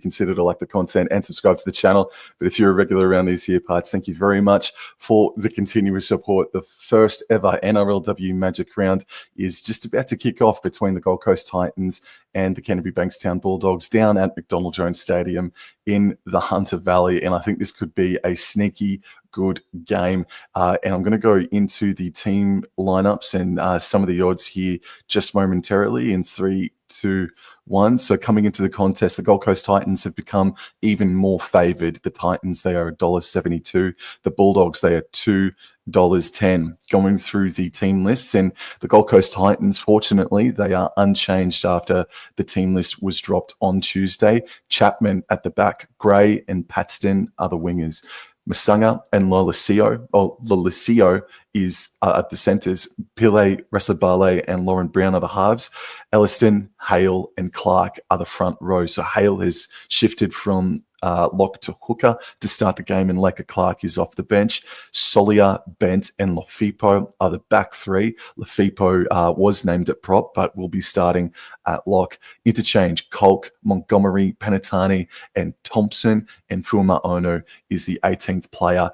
you consider to like the content and subscribe to the channel. But if you're a regular around these here parts, thank you very much for the continuous support. The first ever NRLW Magic round is just about to kick off between the Gold Coast Titans and the Canterbury Bankstown Bulldogs down at McDonald Jones Stadium in the Hunter Valley. And I think this could be a sneaky good game. And I'm going to go into the team lineups and some of the odds here just momentarily in 3, 2, 1. So coming into the contest, the Gold Coast Titans have become even more favoured. The Titans, they are $1.72. The Bulldogs, they are $2.10. Going through the team lists, and the Gold Coast Titans, fortunately, they are unchanged after the team list was dropped on Tuesday. Chapman at the back, Gray and Paxton are the wingers. Masanga and Lolesio is at the centres. Pile, Resabale and Lauren Brown are the halves. Elliston, Hale and Clark are the front row. So Hale has shifted from lock to hooker to start the game, and Leka Clark is off the bench. Solia, Bent and Lafipo are the back three. Lafipo was named at prop, but will be starting at lock. Interchange, Kolk, Montgomery, Panatani and Thompson, and Fuma Ono is the 18th player.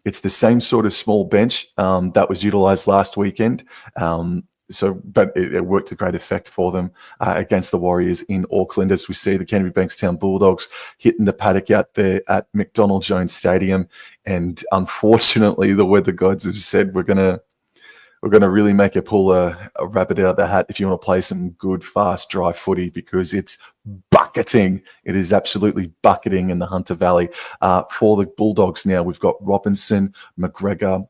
It's the same sort of small bench that was utilised last weekend. But it worked to great effect for them against the Warriors in Auckland, as we see the Canterbury Bankstown Bulldogs hitting the paddock out there at McDonald Jones Stadium. And unfortunately, the weather gods have said we're gonna really make you pull a rabbit out of the hat if you want to play some good, fast, dry footy, because it's bucketing. It is absolutely bucketing in the Hunter Valley. For the Bulldogs now, we've got Robinson, McGregor,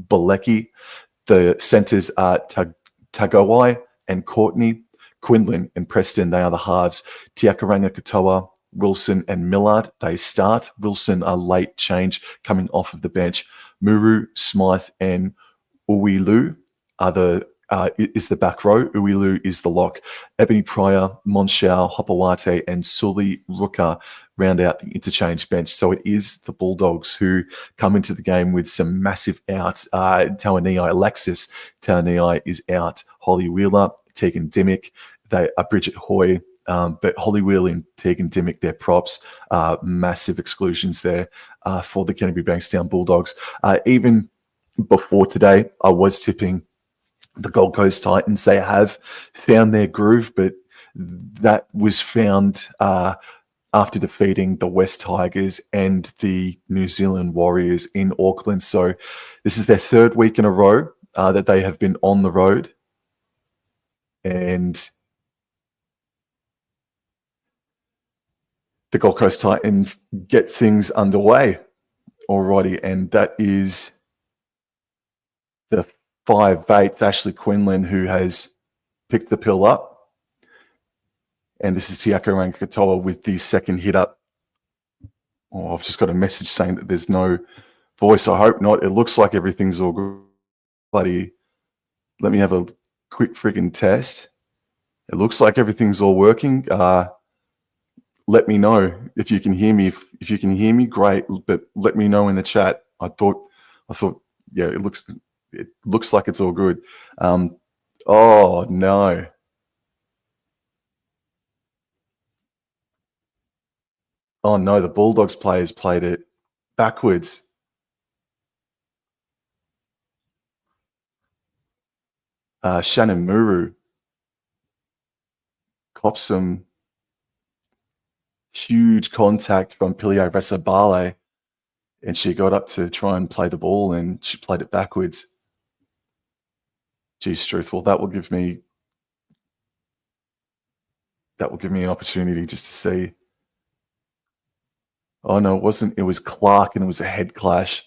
Balecki. The centres are Tagawai and Courtney. Quinlan and Preston, they are the halves. Tiakaranga Katoa, Wilson and Millard, they start. Wilson, a late change coming off of the bench. Muru, Smythe and Uwilu is the back row. Uwilu is the lock. Ebony Pryor, Monshao, Hopawate and Sully Ruka round out the interchange bench. So it is the Bulldogs who come into the game with some massive outs. Alexis Tawanei is out. Holly Wheeler, Tegan Dimmick, they are Bridget Hoy. But Holly Wheeler and Tegan Dimmick, their props, massive exclusions there for the Canterbury Bankstown Bulldogs. Even before today, I was tipping the Gold Coast Titans. They have found their groove, but that was found after defeating the West Tigers and the New Zealand Warriors in Auckland. So this is their third week in a row that they have been on the road. And the Gold Coast Titans get things underway already, and that is the 5'8" Ashley Quinlan, who has picked the pill up. And this is Tiakaranga Katoa with the second hit up. Oh, I've just got a message saying that there's no voice. I hope not. It looks like everything's all good. Bloody, let me have a quick freaking test. It looks like everything's all working. Let me know if you can hear me. If you can hear me, great. But let me know in the chat. I thought, yeah, it looks like it's all good. Oh no. Oh no, the Bulldogs players played it backwards. Shannon Muru cops some huge contact from Pilia Resabale, and she got up to try and play the ball, and she played it backwards. Geez, truthful, that will give me an opportunity just to see. Oh no, it wasn't. It was Clark, and it was a head clash.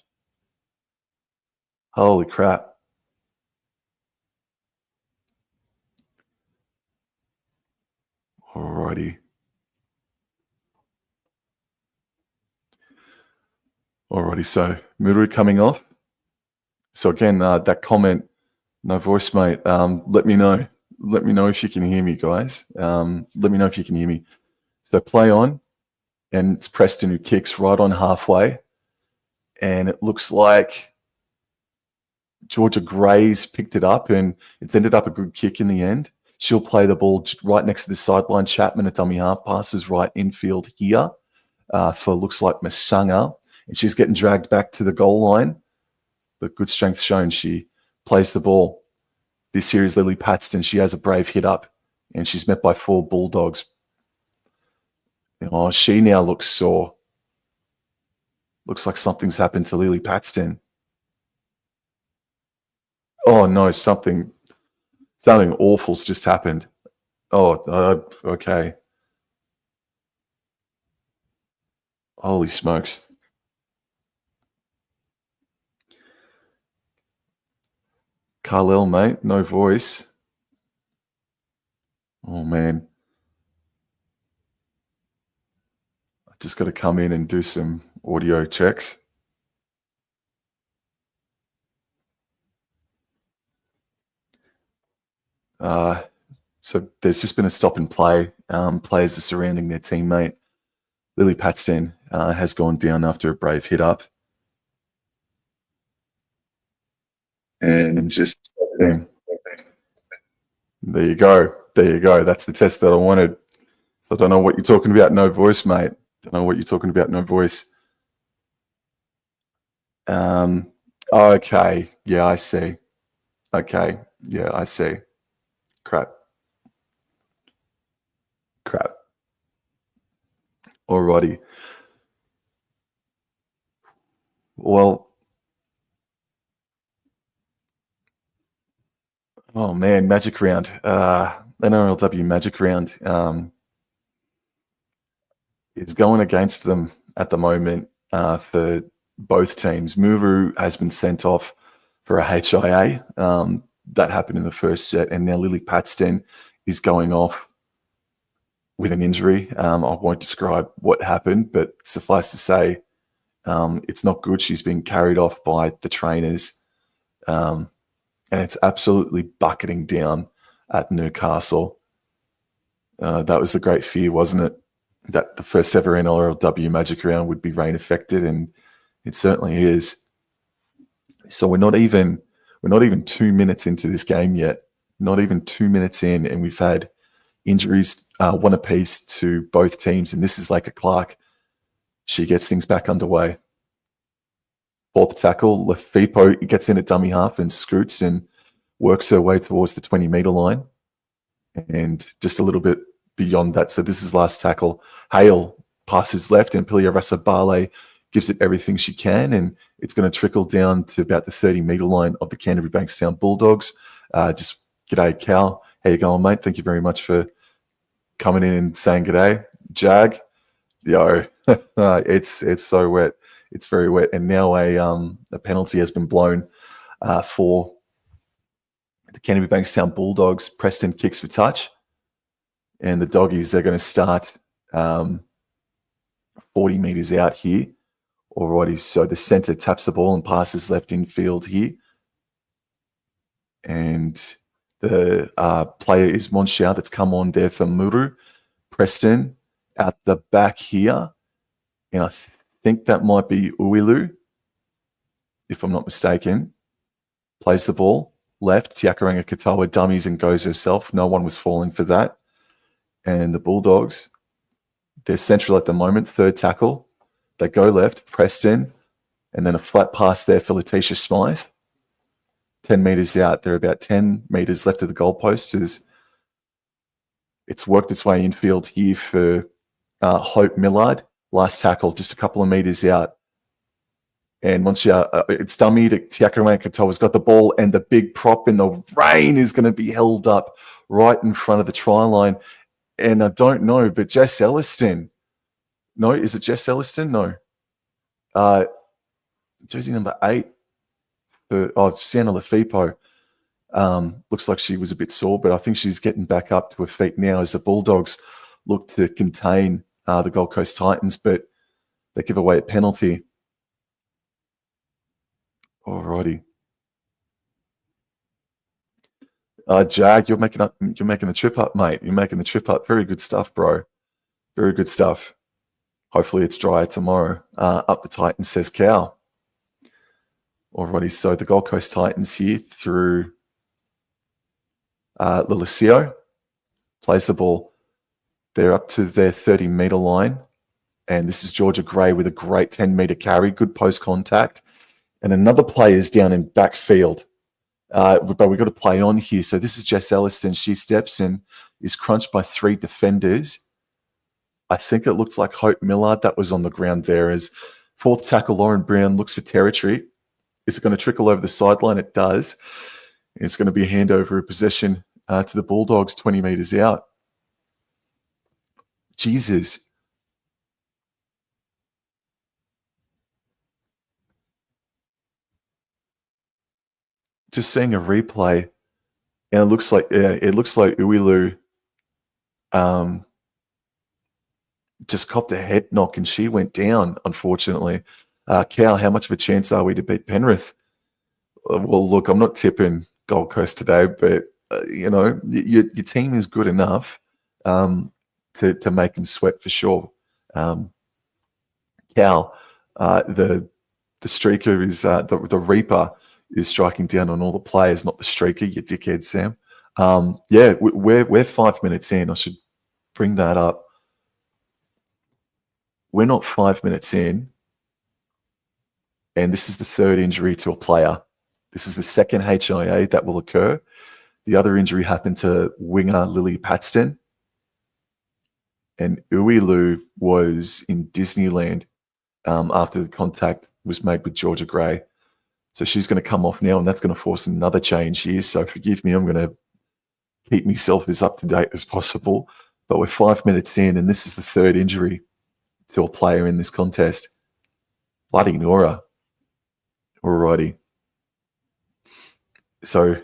Holy crap. Alrighty. Alrighty, so Muru coming off. So again, that comment, no voice, mate. Let me know. Let me know if you can hear me, guys. Let me know if you can hear me. So play on, and it's Preston who kicks right on halfway. And it looks like Georgia Gray's picked it up, and it's ended up a good kick in the end. She'll play the ball right next to the sideline. Chapman, a dummy half, passes right infield here for looks like Masanga. And she's getting dragged back to the goal line. But good strength shown. She plays the ball. This here is Lily Paxton. She has a brave hit up. And she's met by 4 Bulldogs. Oh, she now looks sore. Looks like something's happened to Lily Paxton. Oh, no, something awful's just happened. Oh, okay. Holy smokes. Carlyle, mate, no voice. Oh, man. I just got to come in and do some audio checks. So there's just been a stop and play. Players are surrounding their teammate. Lily Paxton has gone down after a brave hit up. And just there you go. There you go. That's the test that I wanted. So I don't know what you're talking about. No voice, mate. Don't know what you're talking about. No voice. Okay. Yeah, I see. Okay. Yeah, I see. Crap. Alrighty. Well, oh man, Magic Round. NRLW Magic Round is going against them at the moment for both teams. Muru has been sent off for a HIA. That happened in the first set, and now Lily Paxton is going off with an injury. I won't describe what happened, but suffice to say, it's not good. She's being carried off by the trainers, and it's absolutely bucketing down at Newcastle. That was the great fear, wasn't it? That the first ever NRLW Magic Round would be rain affected, and it certainly is. So we're not even 2 minutes into this game yet. Not even 2 minutes in, and we've had injuries, one apiece to both teams. And this is like a Clark. She gets things back underway. 4th tackle, Lefipo gets in at dummy half and scoots and works her way towards the 20-meter line. And just a little bit beyond that. So this is last tackle. Hale passes left, and Piliarasa Barley gives it everything she can, and it's going to trickle down to about the 30-meter line of the Canterbury Bankstown Bulldogs. Just g'day, Cal. How you going, mate? Thank you very much for coming in and saying g'day. Jag, yo, it's so wet. It's very wet, and now a penalty has been blown for the Canterbury Bankstown Bulldogs. Preston kicks for touch, and the Doggies, they're going to start 40 meters out here. Alrighty, so the centre taps the ball and passes left infield here. And the player is Monshao that's come on there for Muru. Preston out the back here. And I think that might be Uilu, if I'm not mistaken. Plays the ball left. Tiakaranga Katawa dummies and goes herself. No one was falling for that. And the Bulldogs, they're central at the moment. 3rd tackle. They go left, Preston, and then a flat pass there for Letitia Smythe. 10 meters out. They're about 10 meters left of the goalpost. It's worked its way infield here for Hope Millard. Last tackle, just a couple of meters out. And once it's dummy to Tiakaranga Katoa's got the ball, and the big prop in the rain is going to be held up right in front of the try line. And I don't know, but Jess Elliston. No, is it Jess Elliston? No. Jersey number 8 for Sienna Lefipo. Looks like she was a bit sore, but I think she's getting back up to her feet now as the Bulldogs look to contain the Gold Coast Titans, but they give away a penalty. Alrighty. Jag, you're making the trip up, mate. You're making the trip up. Very good stuff, bro. Very good stuff. Hopefully it's drier tomorrow. Up the Titans, says Cal. Alrighty, so the Gold Coast Titans here through Lilicio. plays the ball. They're up to their 30-meter line. And this is Georgia Gray with a great 10-meter carry, good post contact. And another player is down in backfield. But we've got to play on here. So this is Jess Elliston. She steps in, is crunched by 3 defenders. I think it looks like Hope Millard that was on the ground there. As fourth tackle, Lauren Brown looks for territory. Is it going to trickle over the sideline? It does. And it's going to be a handover of possession to the Bulldogs 20 meters out. Jesus. Just seeing a replay, and it looks like Uilu just copped a head knock and she went down, unfortunately. Cal, how much of a chance are we to beat Penrith? Well, look, I'm not tipping Gold Coast today, but your team is good enough to make them sweat for sure. Cal, the streaker is the Reaper is striking down on all the players, not the streaker, you dickhead, Sam. We're 5 minutes in. I should bring that up. We're not 5 minutes in, and this is the third injury to a player. This is the second HIA that will occur. The other injury happened to winger Lily Paxton, and Uilu was in Disneyland after the contact was made with Georgia Gray. So she's going to come off now, and that's going to force another change here. So forgive me, I'm going to keep myself as up to date as possible. But we're 5 minutes in, and this is the third injury to a player in this contest. Bloody Nora. Alrighty. So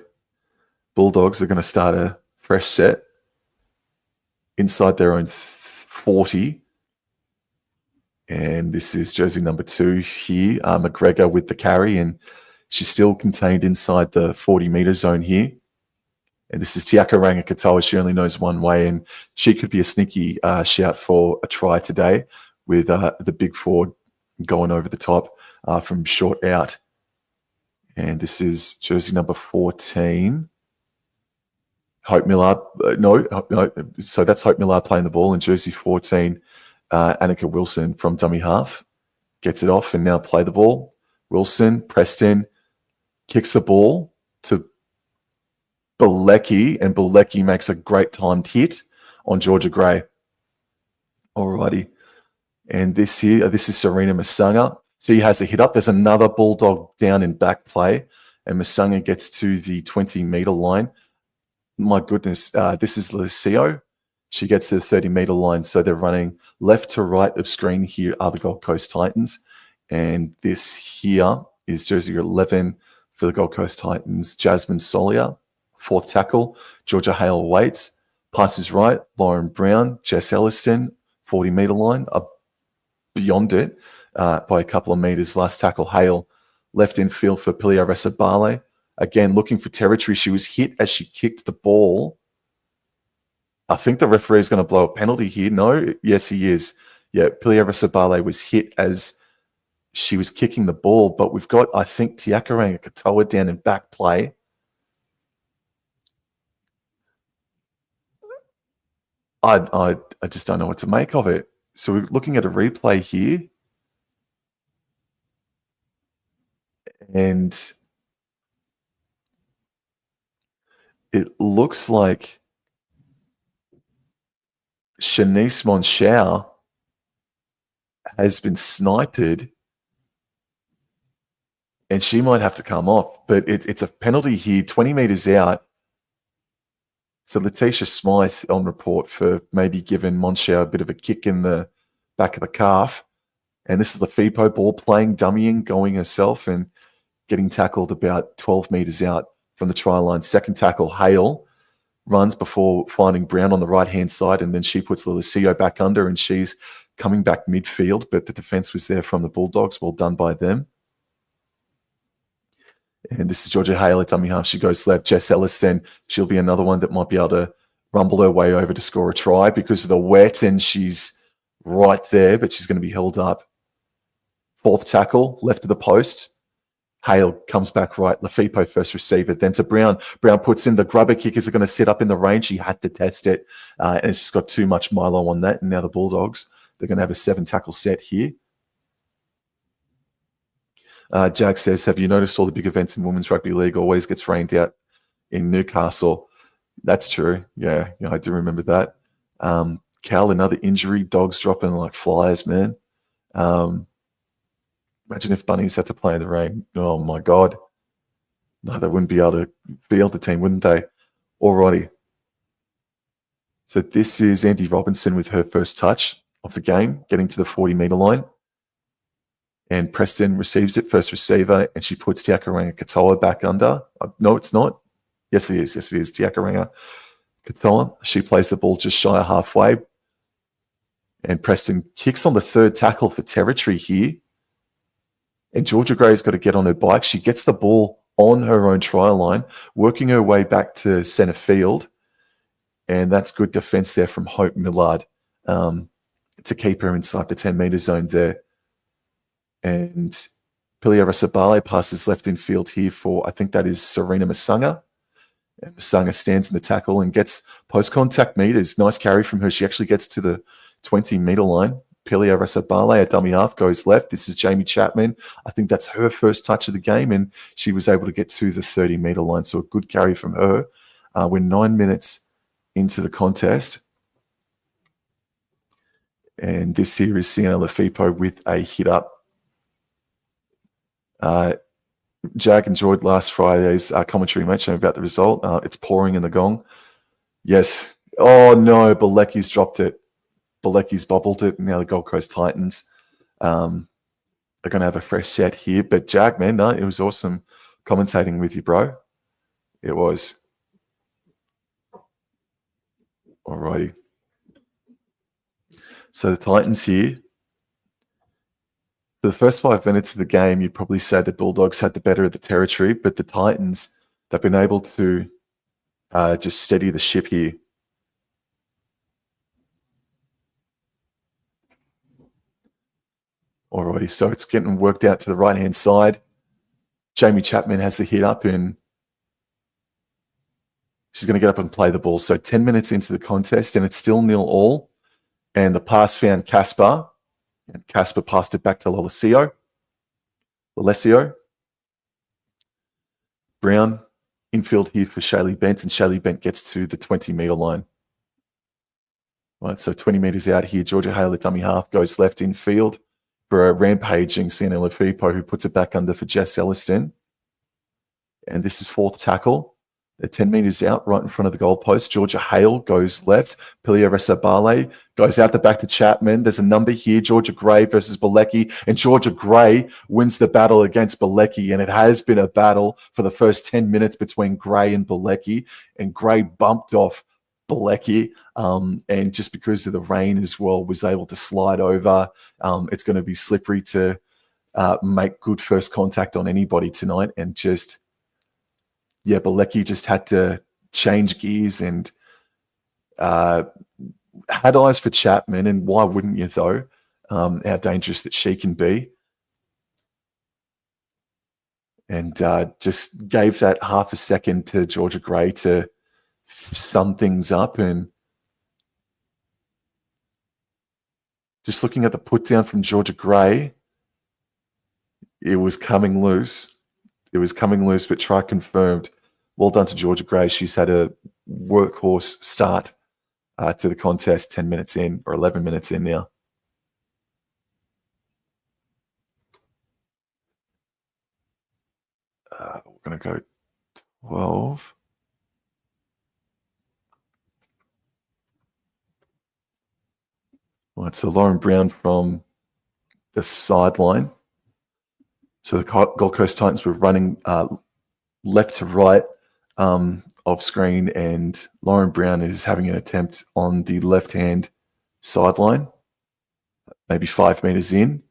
Bulldogs are going to start a fresh set inside their own 40. And this is jersey number 2 here, McGregor with the carry, and she's still contained inside the 40-meter zone here. And this is Tiaka Rangakatoa. She only knows one way, and she could be a sneaky shout for a try today with the big forward going over the top from short out. And this is jersey number 14. Hope Millard. No. So that's Hope Millard playing the ball, and jersey 14, Annika Wilson from dummy half. Gets it off and now play the ball. Wilson, Preston, kicks the ball to Bilecki, and Bilecki makes a great timed hit on Georgia Gray. Alrighty. And this is Serena Masanga. She has a hit up. There's another Bulldog down in back play, and Masanga gets to the 20-meter line. My goodness, this is Lucio. She gets to the 30-meter line, so they're running left to right of screen here are the Gold Coast Titans. And this here is jersey 11 for the Gold Coast Titans, Jasmine Solier. Fourth tackle, Georgia Hale waits. Passes right, Lauren Brown, Jess Elliston, 40-meter line, beyond it by a couple of meters. Last tackle, Hale, left infield for Pilia Resabale. Again, looking for territory. She was hit as she kicked the ball. I think the referee is going to blow a penalty here. No? Yes, he is. Yeah, Pilia Resabale was hit as she was kicking the ball, but we've got, I think, Tiaka Rangakatoa down in back play. I just don't know what to make of it. So we're looking at a replay here. And it looks like Shanice Monchau has been sniped, and she might have to come off. But it's a penalty here, 20 meters out. So Letitia Smythe on report for maybe giving Monchau a bit of a kick in the back of the calf. And this is the FIPO ball playing, dummying, going herself and getting tackled about 12 meters out from the try line. Second tackle, Hale runs before finding Brown on the right-hand side, and then she puts Lucio back under, and she's coming back midfield, but the defense was there from the Bulldogs. Well done by them. And this is Georgia Hale at dummy half. She goes left. Jess Elliston, she'll be another one that might be able to rumble her way over to score a try because of the wet, and she's right there, but she's going to be held up. Fourth tackle, left of the post. Hale comes back right. Lafipo first receiver, then to Brown. Brown puts in the grubber kickers are going to sit up in the range. He had to test it, and it's just got too much Milo on that. And now the Bulldogs, they're going to have a 7-tackle set here. Jack says, have you noticed all the big events in Women's Rugby League always gets rained out in Newcastle? That's true. Yeah, I do remember that. Cal, another injury. Dogs dropping like flies, man. Imagine if Bunnies had to play in the rain. Oh, my God. No, they wouldn't be able to field the team, wouldn't they? Alrighty. So this is Andy Robinson with her first touch of the game, getting to the 40-metre line. And Preston receives it, first receiver, and she puts Tiakaranga Katoa back under. No, it's not. Yes, it is. Yes, it is. Tiakaranga Katoa. She plays the ball just shy of halfway. And Preston kicks on the third tackle for territory here. And Georgia Gray's got to get on her bike. She gets the ball on her own try line, working her way back to centre field. And that's good defence there from Hope Millard to keep her inside the 10-metre zone there. And Pilia Rasabale passes left in field here for, I think that is Serena Masanga. And Masanga stands in the tackle and gets post-contact meters. Nice carry from her. She actually gets to the 20-metre line. Pilia Rasabale, a dummy half, goes left. This is Jamie Chapman. I think that's her first touch of the game, and she was able to get to the 30-metre line. So a good carry from her. We're 9 minutes into the contest. And this here is Sienna Lafipo with a hit up. Jag enjoyed last Friday's commentary mention about the result. It's pouring in the gong. Yes. Oh, no, Bilecki's dropped it. Bilecki's bobbled it. Now the Gold Coast Titans are going to have a fresh set here. But Jag, man, no, it was awesome commentating with you, bro. It was. Alrighty. So the Titans here. For the first 5 minutes of the game, you'd probably say the Bulldogs had the better of the territory, but the Titans, they've been able to just steady the ship here. Alrighty, so it's getting worked out to the right-hand side. Jamie Chapman has the hit up, and she's going to get up and play the ball. So 10 minutes into the contest, and it's still 0-all. And the pass found Casper. And Casper passed it back to Lolesio. Brown, infield here for Shaylee Bent, and Shaylee Bent gets to the 20-metre line. Right, so 20 metres out here, Georgia Hale, the dummy half, goes left infield for a rampaging Sienna Lafipo, who puts it back under for Jess Elliston. And this is fourth tackle. They're 10 metres out, right in front of the goalpost. Georgia Hale goes left. Pilia Resabale goes out the back to Chapman. There's a number here, Georgia Gray versus Bilecki. And Georgia Gray wins the battle against Bilecki. And it has been a battle for the first 10 minutes between Gray and Bilecki. And Gray bumped off Bilecki. And just because of the rain as well, was able to slide over. It's going to be slippery to make good first contact on anybody tonight. And just... yeah, Bilecki just had to change gears and had eyes for Chapman, and why wouldn't you, though? How dangerous that she can be. And just gave that half a second to Georgia Gray to sum things up. And just looking at the put down from Georgia Gray, it was coming loose. It was coming loose, but try confirmed. Well done to Georgia Gray. She's had a workhorse start to the contest 10 minutes in, or 11 minutes in now. We're going to go 12. All right, so Lauren Brown from the sideline. So the Gold Coast Titans were running left to right off screen, and Lauren Brown is having an attempt on the left-hand sideline, maybe 5 meters in.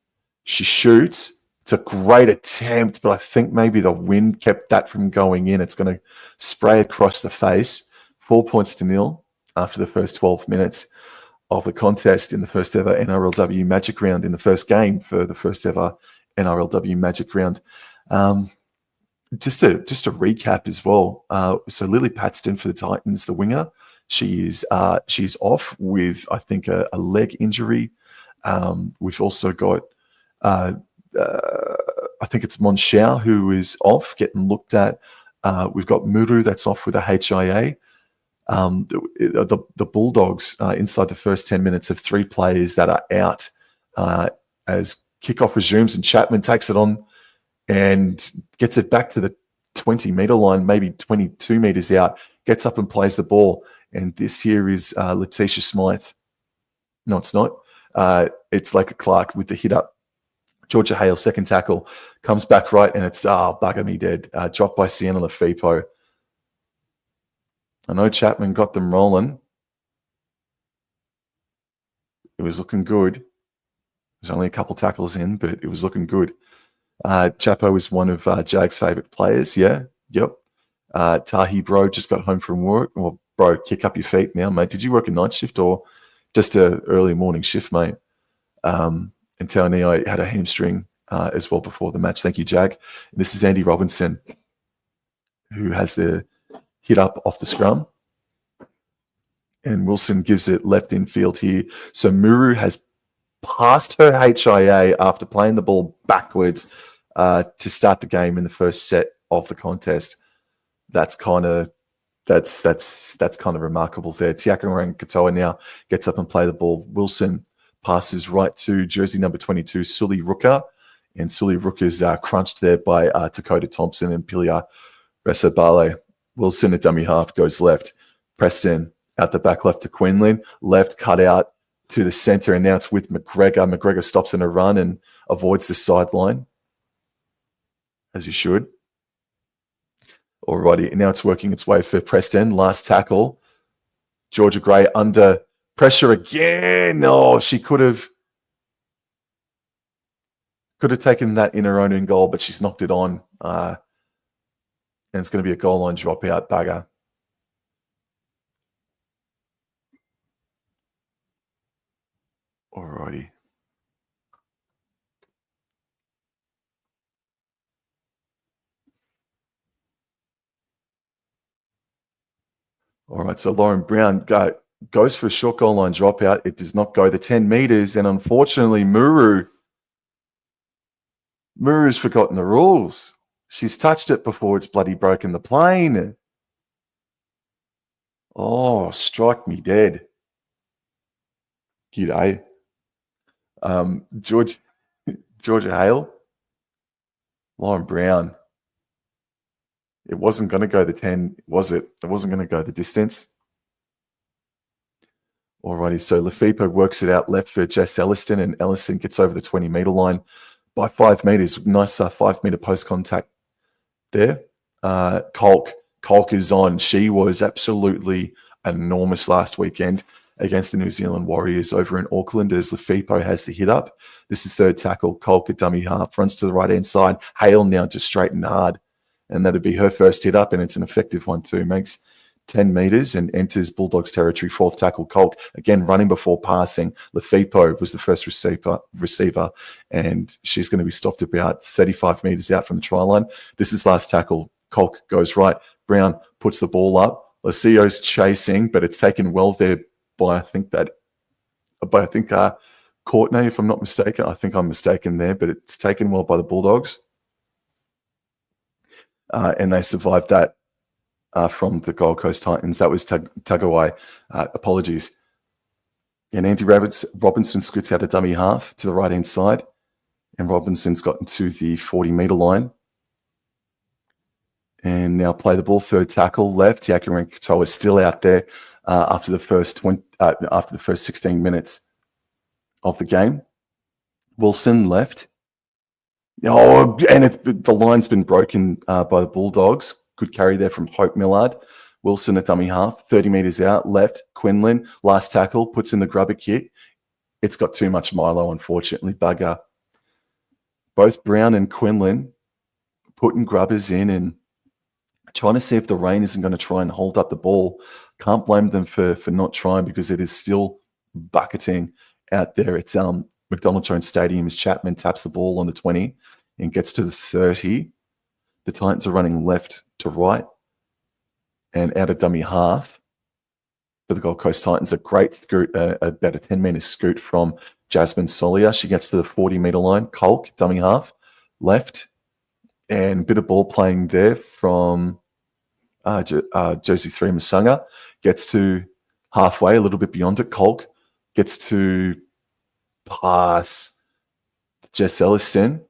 She shoots. It's a great attempt, but I think maybe the wind kept that from going in. It's going to spray across the face. 4 points to 0 after the first 12 minutes of the contest in the first ever NRLW Magic Round, in the first game for the first ever NRLW Magic Round. just a recap as well. So Lily Paxton for the Titans, the winger, she's off with, I think, a leg injury. We've also got I think it's Monshao who is off, getting looked at. We've got Muru that's off with a HIA. The Bulldogs inside the first 10 minutes have 3 players that are out as kickoff resumes, and Chapman takes it on and gets it back to the 20-meter line, maybe 22 meters out, gets up and plays the ball. And this here is Letitia Smythe. No, it's not. It's like a Clark with the hit up. Georgia Hale, second tackle, comes back right, and it's bugger me dead. Dropped by Sienna Lefepo. I know Chapman got them rolling. It was looking good. There's only a couple tackles in, but it was looking good. Chapo was one of Jag's favourite players. Yeah, yep. Tahi, bro, just got home from work. Well, bro, kick up your feet now, mate. Did you work a night shift or just a early morning shift, mate? And Taonio had a hamstring as well before the match. Thank you, Jag. And this is Andy Robinson, who has the hit up off the scrum. And Wilson gives it left in field here. So Muru has passed her HIA after playing the ball backwards to start the game in the first set of the contest. That's kind of remarkable there. Tiakarang Katoa now gets up and play the ball. Wilson passes right to jersey number 22, Sully Rooker. And Sully Rooker's crunched there by Dakota Thompson and Pilia Resabale. Wilson at dummy half goes left. Preston out the back left to Quinlan. Left cut out to the center, and now it's with McGregor. McGregor stops in a run and avoids the sideline, as he should. Alrighty, and now it's working its way for Preston. Last tackle. Georgia Gray under pressure again. No, she could have taken that in her own goal, but she's knocked it on. And it's going to be a goal line dropout, bugger. Alrighty. All right, so Lauren Brown goes for a short goal line dropout. It does not go the 10 meters, and unfortunately, Muru's forgotten the rules. She's touched it before it's bloody broken the plane. Oh, strike me dead. G'day. Georgia Hale. Lauren Brown. It wasn't going to go the 10, was it? It wasn't going to go the distance. Alrighty, so Lefepo works it out left for Jess Elliston, and Elliston gets over the 20-meter line by 5 meters. Nice 5-meter post contact there. Kolk is on. She was absolutely enormous last weekend against the New Zealand Warriors over in Auckland as Lefepo has the hit up. This is third tackle. Kolk at dummy half, runs to the right-hand side. Hale now just straight and hard. And that'd be her first hit up, and it's an effective one too. Makes 10 meters and enters Bulldogs territory. Fourth tackle, Kolk, again running before passing. Lefepo was the first receiver, and she's going to be stopped about 35 meters out from the try line. This is last tackle. Kolk goes right. Brown puts the ball up. Lucio's chasing, but it's taken well there by Courtney, if I'm not mistaken. I think I'm mistaken there, but it's taken well by the Bulldogs. And they survived that from the Gold Coast Titans. That was Tagawai. Apologies. And Andy Robinson scoots out a dummy half to the right-hand side. And Robinson's gotten to the 40-meter line. And now play the ball, third tackle, left. Tiakarang Katoa is still out there after the first 16 minutes of the game. Wilson left. Oh, and the line's been broken by the Bulldogs. Good carry there from Hope Millard. Wilson at dummy half, 30 meters out, left. Quinlan, last tackle, puts in the grubber kick. It's got too much Milo, unfortunately, bugger. Both Brown and Quinlan putting grubbers in and trying to see if the rain isn't going to try and hold up the ball. Can't blame them for not trying because it is still bucketing out there. It's McDonald Jones Stadium as Chapman taps the ball on the 20 and gets to the 30. The Titans are running left to right and out of dummy half for the Gold Coast Titans. A great scoot, about a 10-metre scoot from Jasmine Solier. She gets to the 40-metre line. Kolk, dummy half, left. And a bit of ball playing there from Josie 3 Masunga. Gets to halfway, a little bit beyond it. Kolk gets to pass Jess Elliston.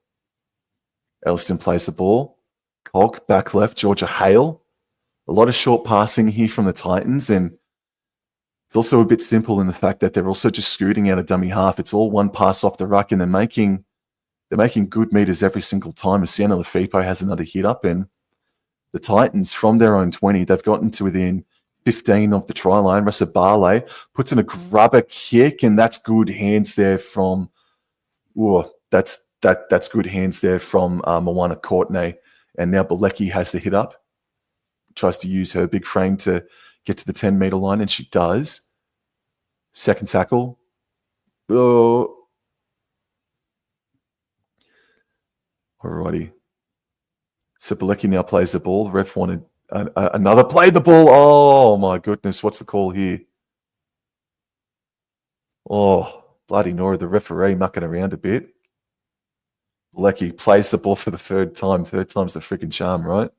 Elliston plays the ball. Kolk back left, Georgia Hale. A lot of short passing here from the Titans, and it's also a bit simple in the fact that they're also just scooting out a dummy half. It's all one pass off the ruck, and they're making good meters every single time. Sienna Lefippo has another hit up, and the Titans from their own 20, they've gotten to within 15 of the try line. Ressa Barley puts in a grubber kick, and that's good hands there from. That's good hands there from Moana Courtney, and now Bilecki has the hit up. Tries to use her big frame to get to the 10-metre line, and she does. Second tackle. Oh. Alrighty. So Bilecki now plays the ball. The ref wanted another play the ball. Oh, my goodness. What's the call here? Oh, bloody Nora, the referee mucking around a bit. Bilecki plays the ball for the third time. Third time's the freaking charm, right?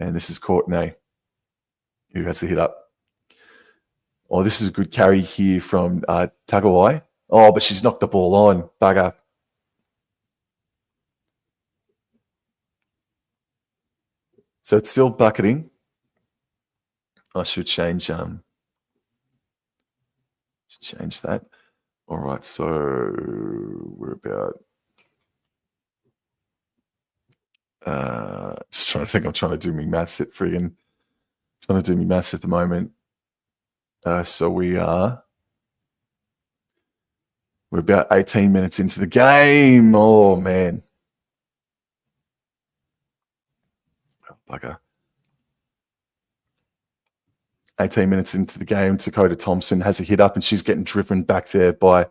And this is Courtney, who has the hit up. Oh, this is a good carry here from Tagawai. Oh, but she's knocked the ball on. Bugger. So it's still bucketing. I should change that. All right, so we're about just trying to think. I'm trying to do me maths at the moment. So we're about 18 minutes into the game. Oh man. Oh, bugger. 18 minutes into the game, Dakota Thompson has a hit up, and she's getting driven back there by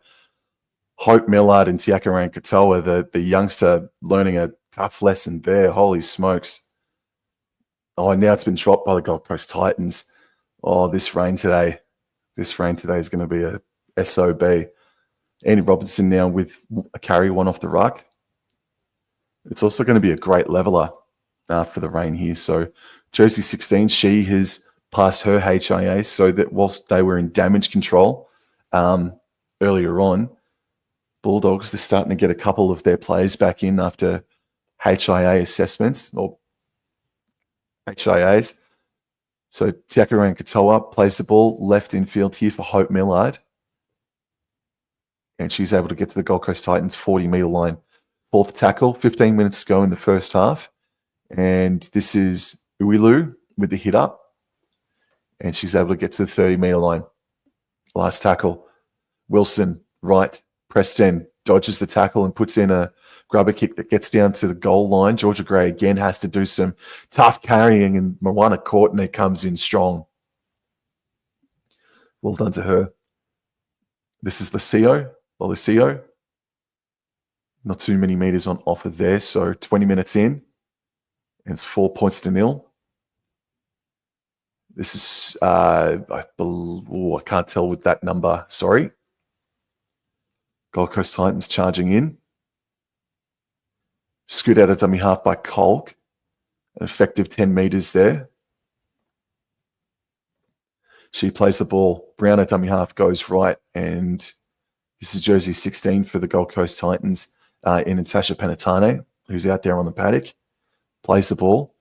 Hope Millard and Tiakaran Katoa, the youngster learning a tough lesson there. Holy smokes. Oh, now it's been dropped by the Gold Coast Titans. Oh, this rain today is going to be a SOB. Andy Robinson now with a carry one off the ruck. It's also going to be a great leveler for the rain here. So Josie 16, she has passed her HIA, so that whilst they were in damage control earlier on, Bulldogs, they're starting to get a couple of their players back in after HIA assessments or HIAs. So Tiakaran Katoa plays the ball left infield here for Hope Millard. And she's able to get to the Gold Coast Titans 40-metre line. Fourth tackle, 15 minutes to go in the first half. And this is Uilu with the hit up. And she's able to get to the 30-metre line. Last tackle, Wilson, right, Preston dodges the tackle and puts in a grubber kick that gets down to the goal line. Georgia Gray again has to do some tough carrying, and Moana Courtney comes in strong. Well done to her. This is Lucio. Not too many meters on offer there, so 20 minutes in, and it's 4-0. This is, I can't tell with that number, sorry. Gold Coast Titans charging in. Scoot out of dummy half by Kolk. An effective 10 meters there. She plays the ball. Brown at dummy half goes right, and this is jersey 16 for the Gold Coast Titans in Natasha Penatane, who's out there on the paddock. Plays the ball.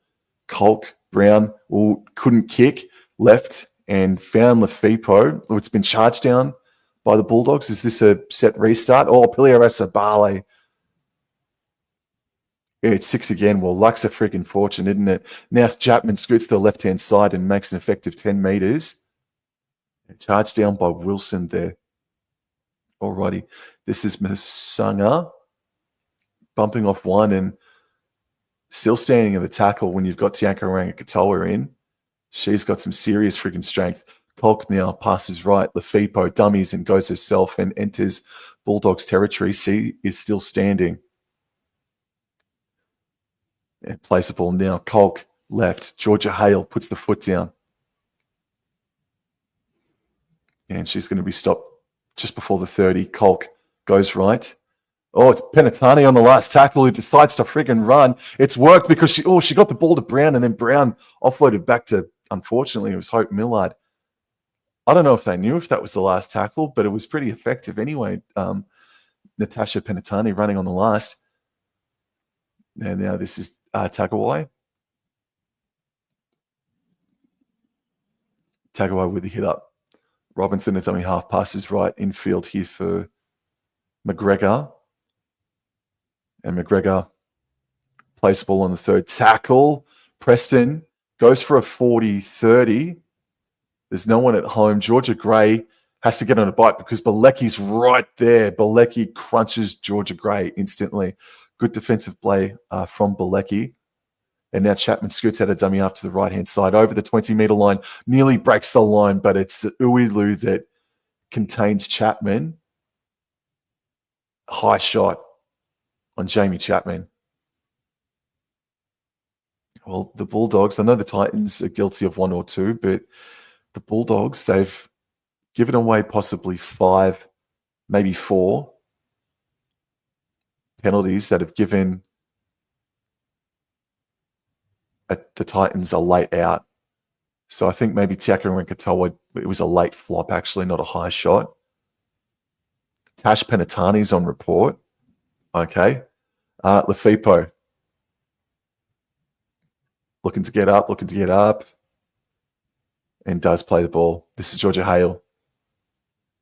Kolk, Brown, couldn't kick, left and found Lefippo. It's been charged down by the Bulldogs. Is this a set restart? Oh, Piliaressa Barley. Yeah, it's 6 again. Well, luck's a freaking fortune, isn't it? Now Chapman scoots to the left-hand side and makes an effective 10 meters. Charged down by Wilson there. Alrighty. This is Masunga bumping off one and still standing in the tackle when you've got Tiakaran Katoa in. She's got some serious freaking strength. Kolk now passes right. Lefippo dummies and goes herself and enters Bulldogs territory. She is still standing. And plays the ball now. Colk left. Georgia Hale puts the foot down. And she's going to be stopped just before the 30. Colk goes right. Oh, it's Penatani on the last tackle who decides to friggin' run. It's worked because she got the ball to Brown, and then Brown offloaded back to, unfortunately, it was Hope Millard. I don't know if they knew if that was the last tackle, but it was pretty effective anyway. Natasha Penatani running on the last. And now this is Tagawai. Tagawai with the hit up. Robinson, a dummy half, passes right infield here for McGregor. And McGregor plays the ball on the third tackle. Preston goes for a 40-30. There's no one at home. Georgia Gray has to get on a bite because Bilecki's right there. Bilecki crunches Georgia Gray instantly. Good defensive play from Bilecki. And now Chapman scoots out a dummy up to the right-hand side over the 20-meter line. Nearly breaks the line, but it's Uilu that contains Chapman. High shot on Jamie Chapman. Well, the Bulldogs, I know the Titans are guilty of 1 or 2, but the Bulldogs, they've given away possibly 5, maybe 4 penalties that have given the Titans a late out. So I think maybe Tiaka Rinkatoa, it was a late flop, actually, not a high shot. Tash Penatani's on report. Okay. Lefipo. Looking to get up. And does play the ball. This is Georgia Hale.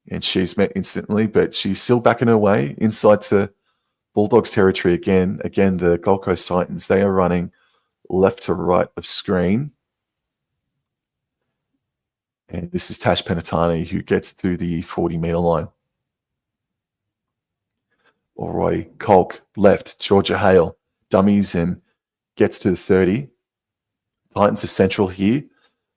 And she's met instantly, but she's still backing her way inside to Bulldogs territory again. Again, the Gold Coast Titans, they are running left to right of screen. And this is Tash Penatani who gets to the 40-meter line. Alrighty, Colk left, Georgia Hale dummies and gets to the 30. Titans are central here.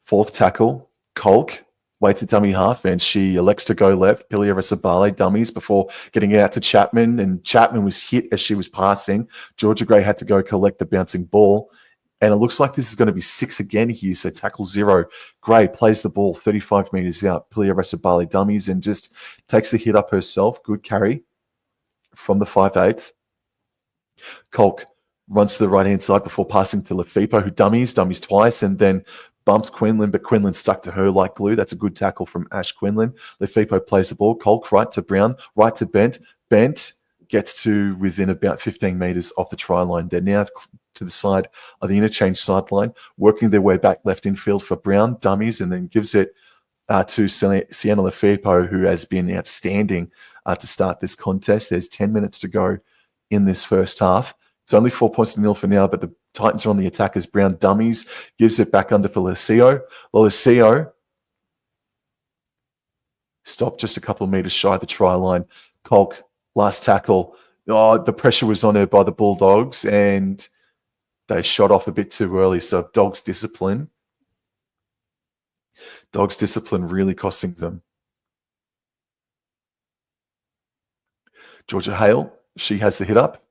4th tackle, Colk waits a dummy half and she elects to go left. Pilia Resabale dummies before getting it out to Chapman, and Chapman was hit as she was passing. Georgia Gray had to go collect the bouncing ball. And it looks like this is going to be 6 again here. So tackle 0. Gray plays the ball 35 meters out. Pilia Resabale dummies and just takes the hit up herself. Good carry from the 5/8. Colk runs to the right-hand side before passing to Lefipo, who dummies twice, and then bumps Quinlan, but Quinlan stuck to her like glue. That's a good tackle from Ash Quinlan. Lefipo plays the ball. Colk right to Brown, right to Bent. Bent gets to within about 15 meters off the try line. They're now to the side of the interchange sideline, working their way back left infield for Brown, dummies, and then gives it to Sienna Lefipo, who has been outstanding to start this contest. There's 10 minutes to go in this first half. It's only 4 points to 0 for now, but the Titans are on the attack as Brown dummies, gives it back under for Lucio. Lucio stopped just a couple of meters shy of the try line. Colk, last tackle. Oh, the pressure was on her by the Bulldogs, and they shot off a bit too early. So Dogs discipline really costing them. Georgia Hale, she has the hit up.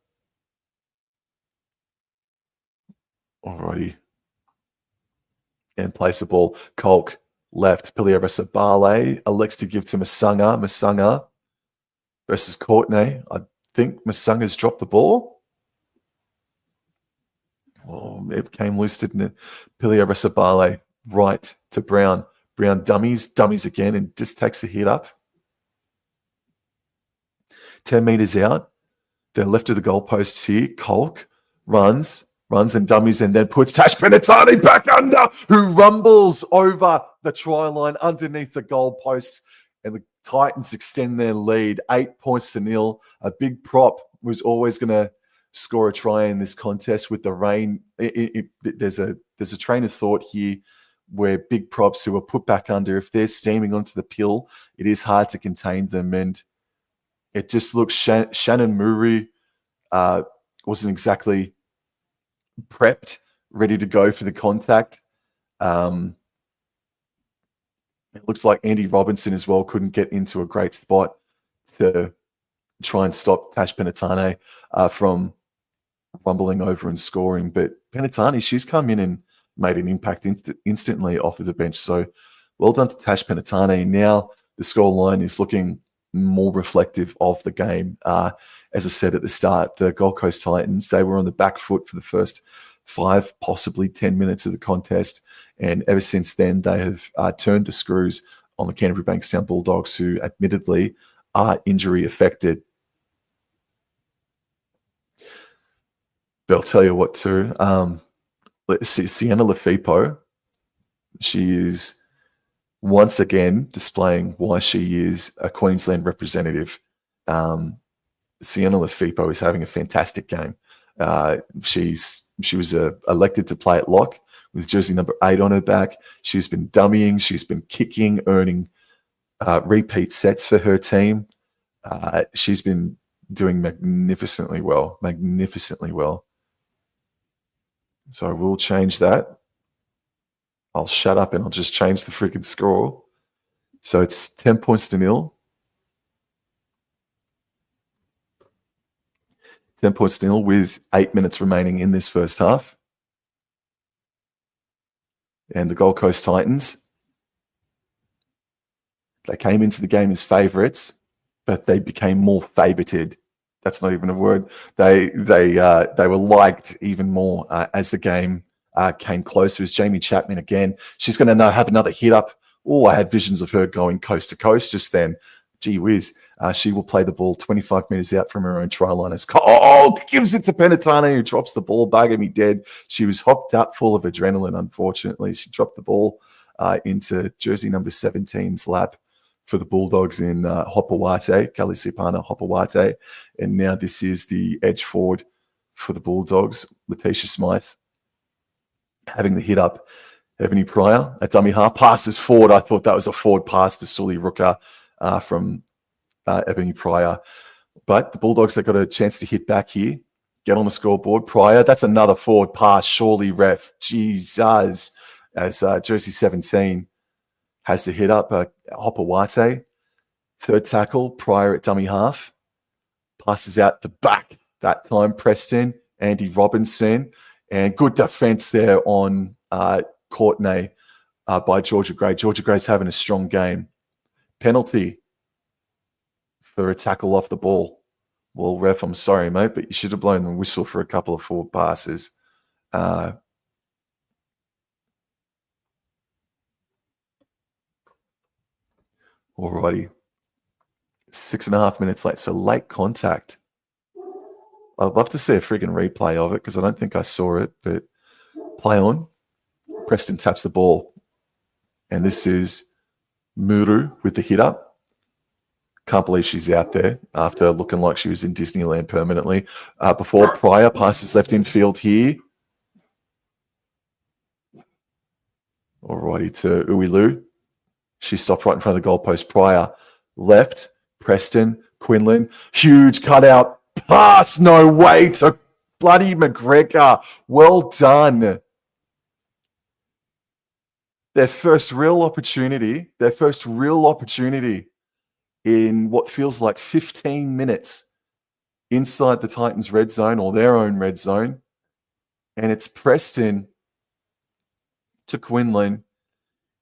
Alrighty. And plays the ball. Colk left. Pilia Resabale elects to give to Masunga. Masunga versus Courtney. I think Masunga's dropped the ball. Oh, it came loose, didn't it? Pilia Resabale right to Brown. Brown dummies again, and just takes the hit up. 10 meters out. They're left of the goalposts here. Colk runs and dummies, and then puts Tash Penatani back under, who rumbles over the try line underneath the goalposts, and the Titans extend their lead 8 points to 0. A big prop was always going to score a try in this contest with the rain. There's a train of thought here where big props who are put back under, if they're steaming onto the pill, it is hard to contain them. And it just looks Shannon Murray wasn't exactly prepped, ready to go for the contact. It looks like Andy Robinson as well couldn't get into a great spot to try and stop Tash Penatani from rumbling over and scoring. But Penatani, she's come in and made an impact instantly off of the bench. So well done to Tash Penatani. Now the scoreline is looking more reflective of the game. As I said at the start, the Gold Coast Titans, they were on the back foot for the first 5, possibly 10 minutes of the contest. And ever since then, they have turned the screws on the Canterbury Bankstown Bulldogs, who admittedly are injury affected. But I'll tell you what too. Let's see, Sienna Lefippo, she is once again displaying why she is a Queensland representative. Sienna Lefippo is having a fantastic game. She was elected to play at lock with jersey number 8 on her back. She's been dummying. She's been kicking, earning repeat sets for her team. She's been doing magnificently well. So we'll change that. I'll shut up and I'll just change the freaking score. So it's 10 points to 0. 10 points to 0 with 8 minutes remaining in this first half. And the Gold Coast Titans, they came into the game as favourites, but they became more favoured. That's not even a word. They were liked even more as the game came closer. As Jamie Chapman again, she's going to have another hit up. Oh, I had visions of her going coast to coast just then. Gee whiz. She will play the ball 25 metres out from her own try line. Gives it to Penatani, who drops the ball. Bugger me dead. She was hopped up full of adrenaline, unfortunately. She dropped the ball into jersey number 17's lap for the Bulldogs in Hopawate, Kalisipana Hopawate. And now this is the edge forward for the Bulldogs, Letitia Smythe, having the hit up. Ebony Pryor, a dummy half, passes forward. I thought that was a forward pass to Sully Rooker from Ebony Pryor. But the Bulldogs have got a chance to hit back here, get on the scoreboard. Pryor, that's another forward pass, surely, ref. Jesus. As jersey 17 has the hit up, Hopawate. Third tackle, Pryor at dummy half. Passes out the back that time, Preston, Andy Robinson. And good defense there on Courtney by Georgia Gray. Georgia Gray's having a strong game. Penalty for a tackle off the ball. Well, ref, I'm sorry, mate, but you should have blown the whistle for a couple of forward passes. Alrighty. 6.5 minutes late, so late contact. I'd love to see a friggin' replay of it because I don't think I saw it, but play on. Preston taps the ball. And this is Muru with the hit up. Can't believe she's out there after looking like she was in Disneyland permanently. Before Pryor passes left in field here. Alrighty to Uilu. She stopped right in front of the goalpost. Pryor left. Preston, Quinlan. Huge cutout pass. No way to bloody McGregor. Well done. Their first real opportunity in what feels like 15 minutes inside the Titans' red zone or their own red zone. And it's Preston to Quinlan.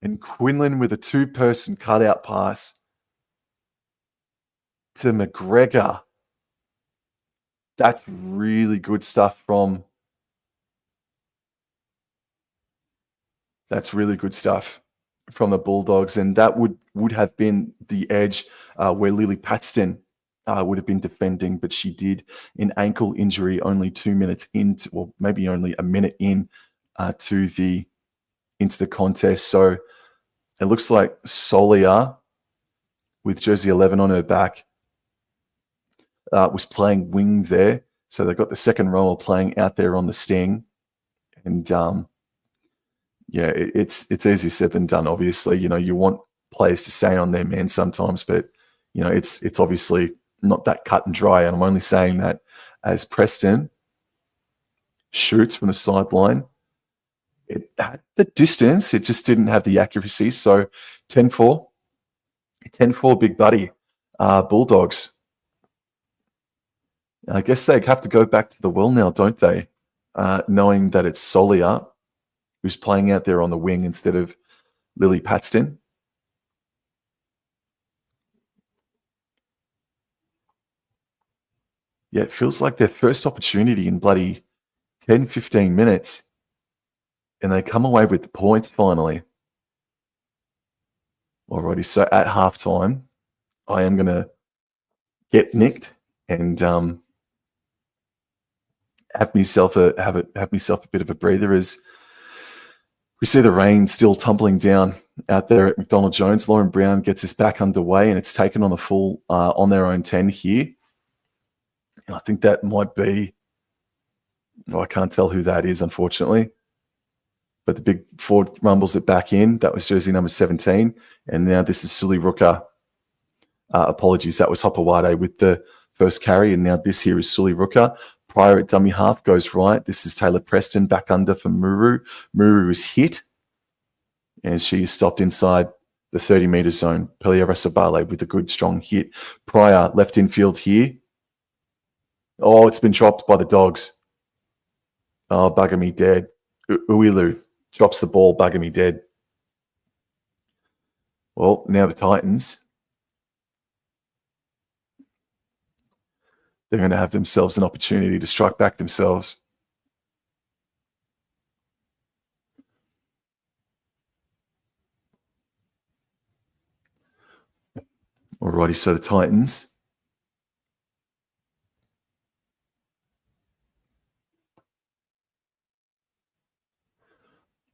And Quinlan with a 2-person cutout pass to McGregor. That's really good stuff from the Bulldogs. And that would have been the edge where Lily Paxton would have been defending, but she did an ankle injury only 2 minutes into, or maybe only a minute in into the contest. So it looks like Solia, with jersey 11 on her back, was playing wing there. So they got the second rower playing out there on the sting. And yeah, it's easier said than done. Obviously, you want players to stay on their man sometimes, but it's obviously not that cut and dry. And I'm only saying that as Preston shoots from the sideline. It had the distance, it just didn't have the accuracy. So 10-4, big buddy, Bulldogs. I guess they have to go back to the well now, don't they? Knowing that it's Solia who's playing out there on the wing instead of Lily Paxton. Yeah, it feels like their first opportunity in bloody 10, 15 minutes. And they come away with the points finally. Alrighty, so at halftime, I am going to get nicked and have myself a bit of a breather as we see the rain still tumbling down out there at McDonald Jones. Lauren Brown gets us back underway, and it's taken on a full on their own 10 here. And I think that might be, I can't tell who that is, unfortunately. But the big forward rumbles it back in. That was jersey number 17. And now this is Sully Rooker. Apologies, that was Hopawade with the first carry. And now this here is Sully Rooker. Pryor at dummy half goes right. This is Taylor Preston back under for Muru. Muru is hit. And she is stopped inside the 30-metre zone. Pelia Sabale with a good, strong hit. Pryor left infield here. Oh, it's been dropped by the Dogs. Oh, bugger me dead. Uilu drops the ball, bugger me dead. Well, now the Titans, they're going to have themselves an opportunity to strike back themselves. Alrighty, so the Titans.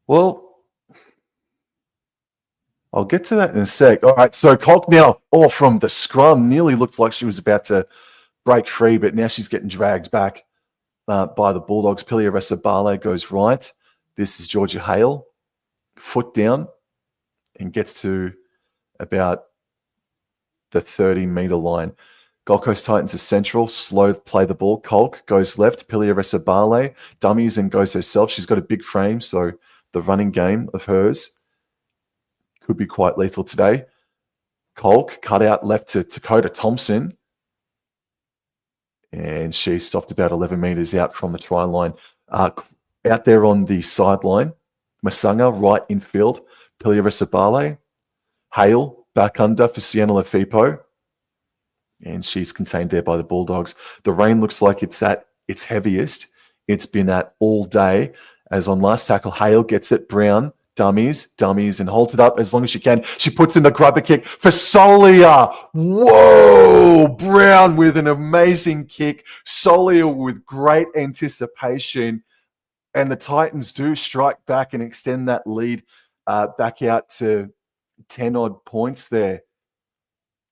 Well, I'll get to that in a sec. All right, so Colk now, from the scrum, nearly looked like she was about to break free, but now she's getting dragged back by the Bulldogs. Pilia Resabale goes right. This is Georgia Hale, foot down, and gets to about the 30-metre line. Gold Coast Titans are central, slow play the ball. Colk goes left. Pilia Resabale dummies and goes herself. She's got a big frame, so the running game of hers could be quite lethal today. Colk cut out left to Dakota Thompson. And she stopped about 11 metres out from the try line. Out there on the sideline, Masanga right infield. Pilia Resabale. Hale back under for Sienna Lafipo. And she's contained there by the Bulldogs. The rain looks like it's at its heaviest. It's been at all day. As on last tackle, Hale gets it. Brown, dummies, and holds it up as long as she can. She puts in the grubber kick for Solia. Whoa! Brown with an amazing kick. Solia with great anticipation. And the Titans do strike back and extend that lead back out to 10-odd points there.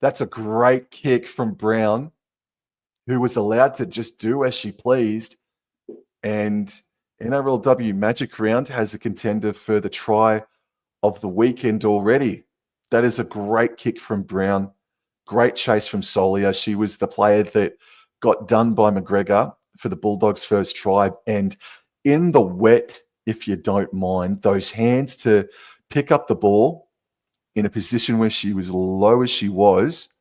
That's a great kick from Brown, who was allowed to just do as she pleased. And NRLW Magic Round has a contender for the try of the weekend already. That is a great kick from Brown. Great chase from Solia. She was the player that got done by McGregor for the Bulldogs' first try. And in the wet, if you don't mind, those hands to pick up the ball in a position where she was low as she was,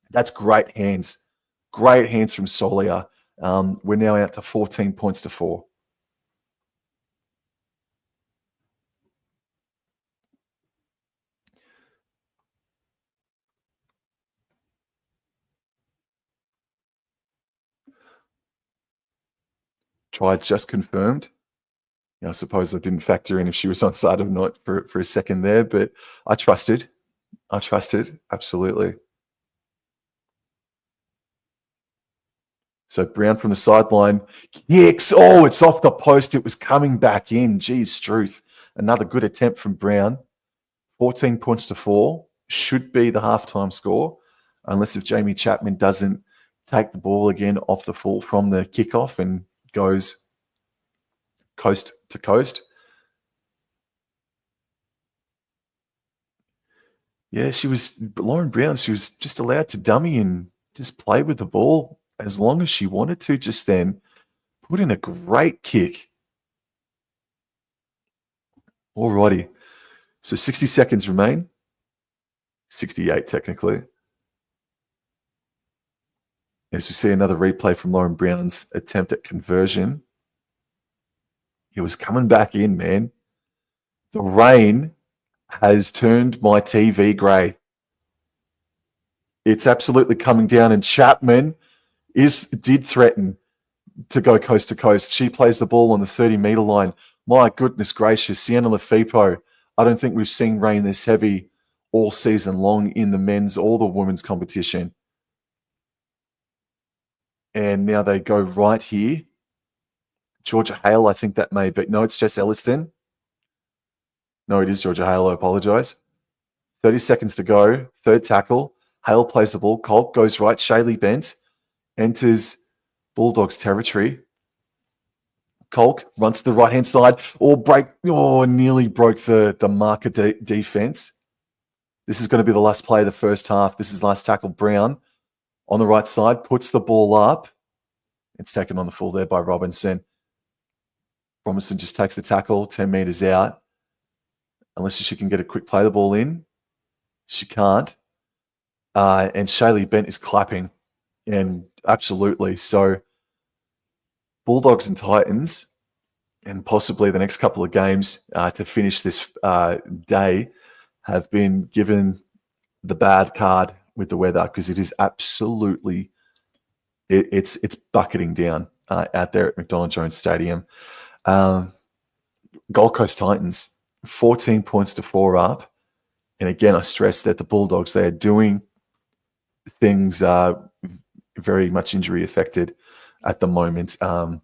that's great hands. Great hands from Solia. We're now out to 14 points to 4. Try just confirmed. I suppose I didn't factor in if she was onside or not for a second there, but I trusted. Absolutely. So Brown from the sideline kicks. Oh, it's off the post. It was coming back in. Geez, Struth. Another good attempt from Brown. 14 points to 4 should be the halftime score, unless if Jamie Chapman doesn't take the ball again off the full from the kickoff and goes coast to coast. Yeah, Lauren Brown, she was just allowed to dummy and just play with the ball as long as she wanted to just then. Put in a great kick. Alrighty. So 60 seconds remain. 68 technically. As we see another replay from Lauren Brown's attempt at conversion. It was coming back in, man. The rain has turned my TV grey. It's absolutely coming down, and Chapman did threaten to go coast to coast. She plays the ball on the 30-metre line. My goodness gracious, Sienna Lefepo. I don't think we've seen rain this heavy all season long in the men's or the women's competition. And now they go right here. Georgia Hale, I think that may be. No, it's Jess Elliston. No, it is Georgia Hale. I apologise. 30 seconds to go. Third tackle. Hale plays the ball. Colk goes right. Shaylee Bent enters Bulldogs territory. Colk runs to the right-hand side. Nearly broke the marker defense. This is going to be the last play of the first half. This is last tackle. Brown on the right side puts the ball up. It's taken on the full there by Robinson. Robinson just takes the tackle 10 metres out. Unless she can get a quick play the ball in. She can't. And Shaylee Bent is clapping. And absolutely. So Bulldogs and Titans, and possibly the next couple of games to finish this day, have been given the bad card with the weather, because it is absolutely it's bucketing down out there at McDonald Jones Stadium. Gold Coast Titans 14 points to 4 up, and again I stress that the Bulldogs, they are doing things very much injury affected at the moment. And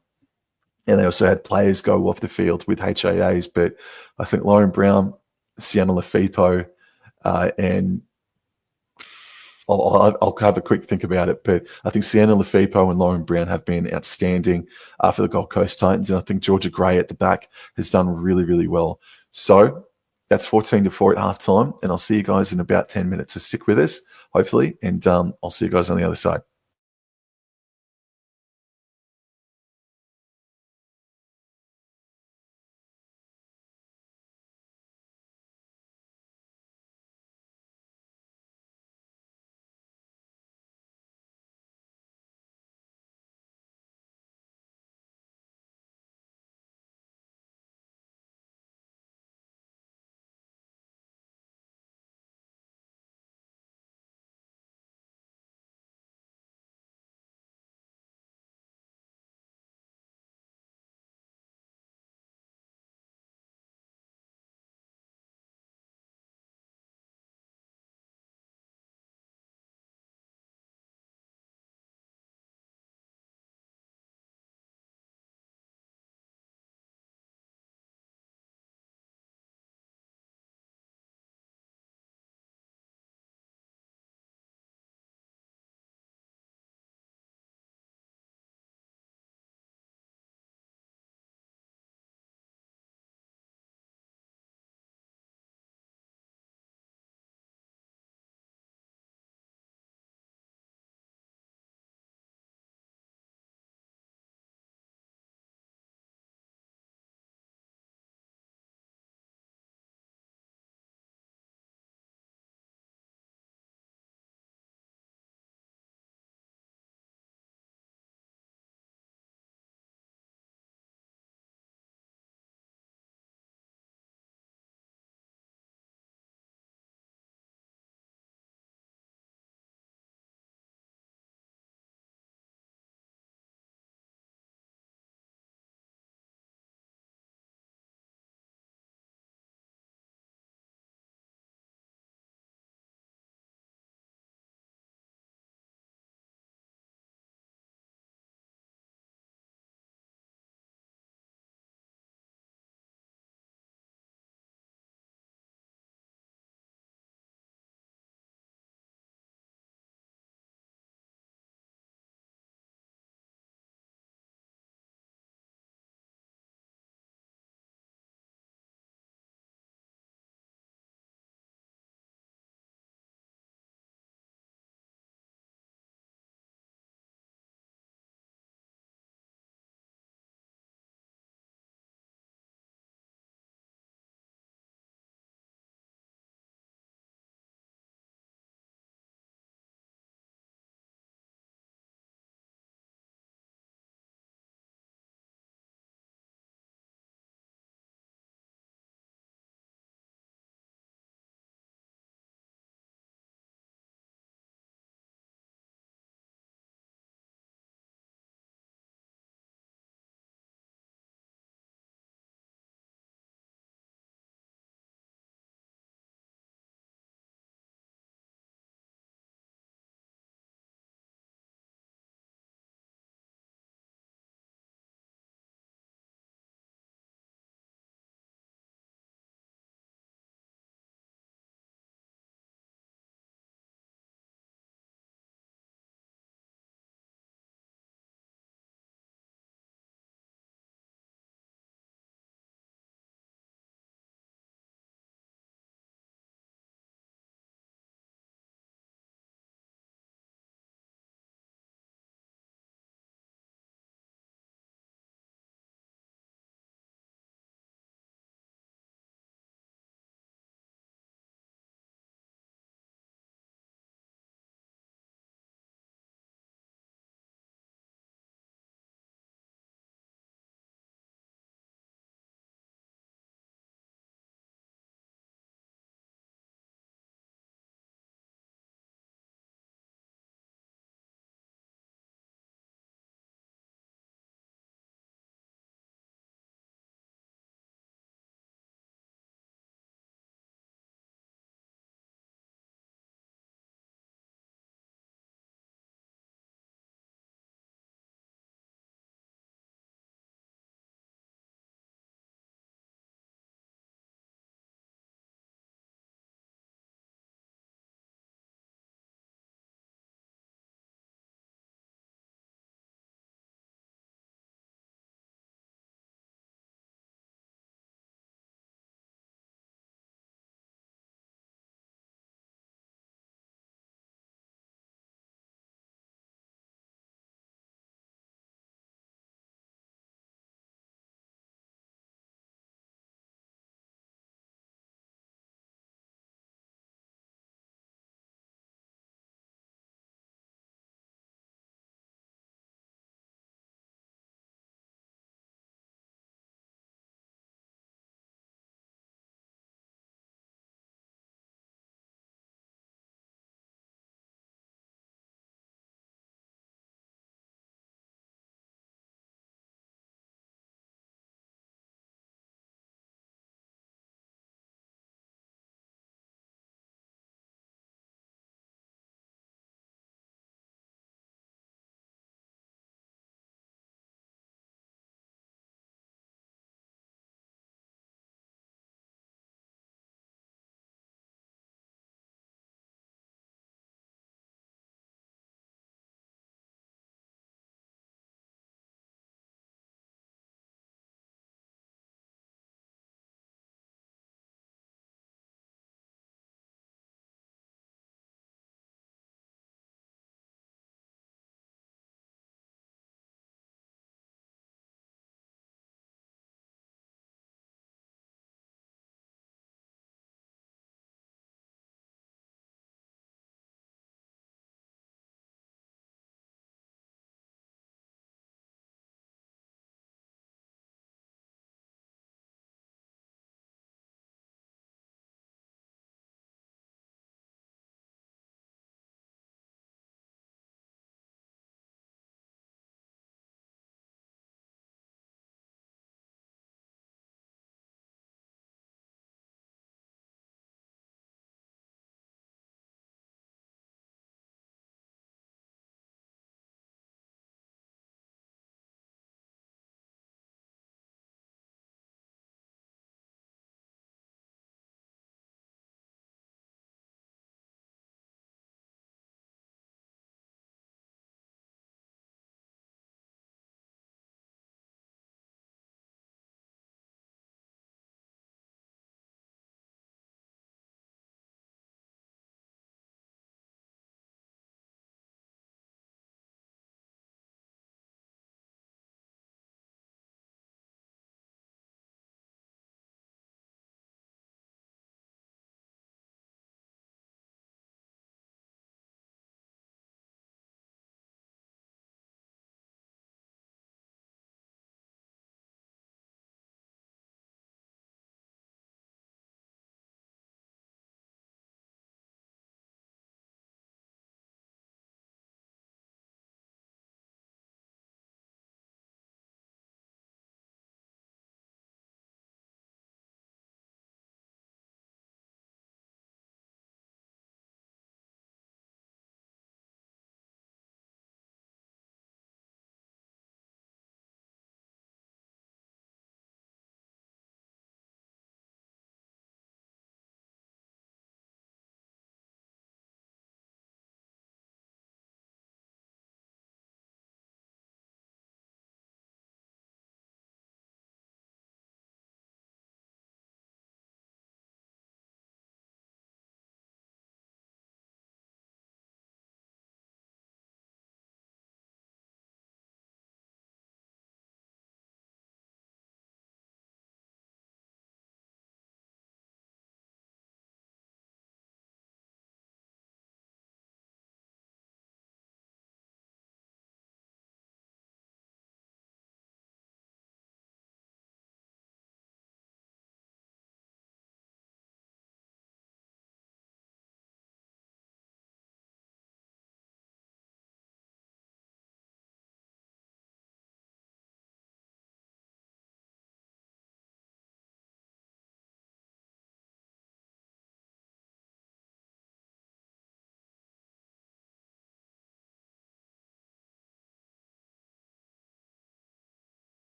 they also had players go off the field with HAAs, but I think Lauren Brown, Sienna Lefepo, and I'll have a quick think about it, but I think Sienna Lefepo and Lauren Brown have been outstanding for the Gold Coast Titans, and I think Georgia Gray at the back has done really, really well. So that's 14 to 4 at halftime, and I'll see you guys in about 10 minutes. So stick with us, hopefully, and I'll see you guys on the other side.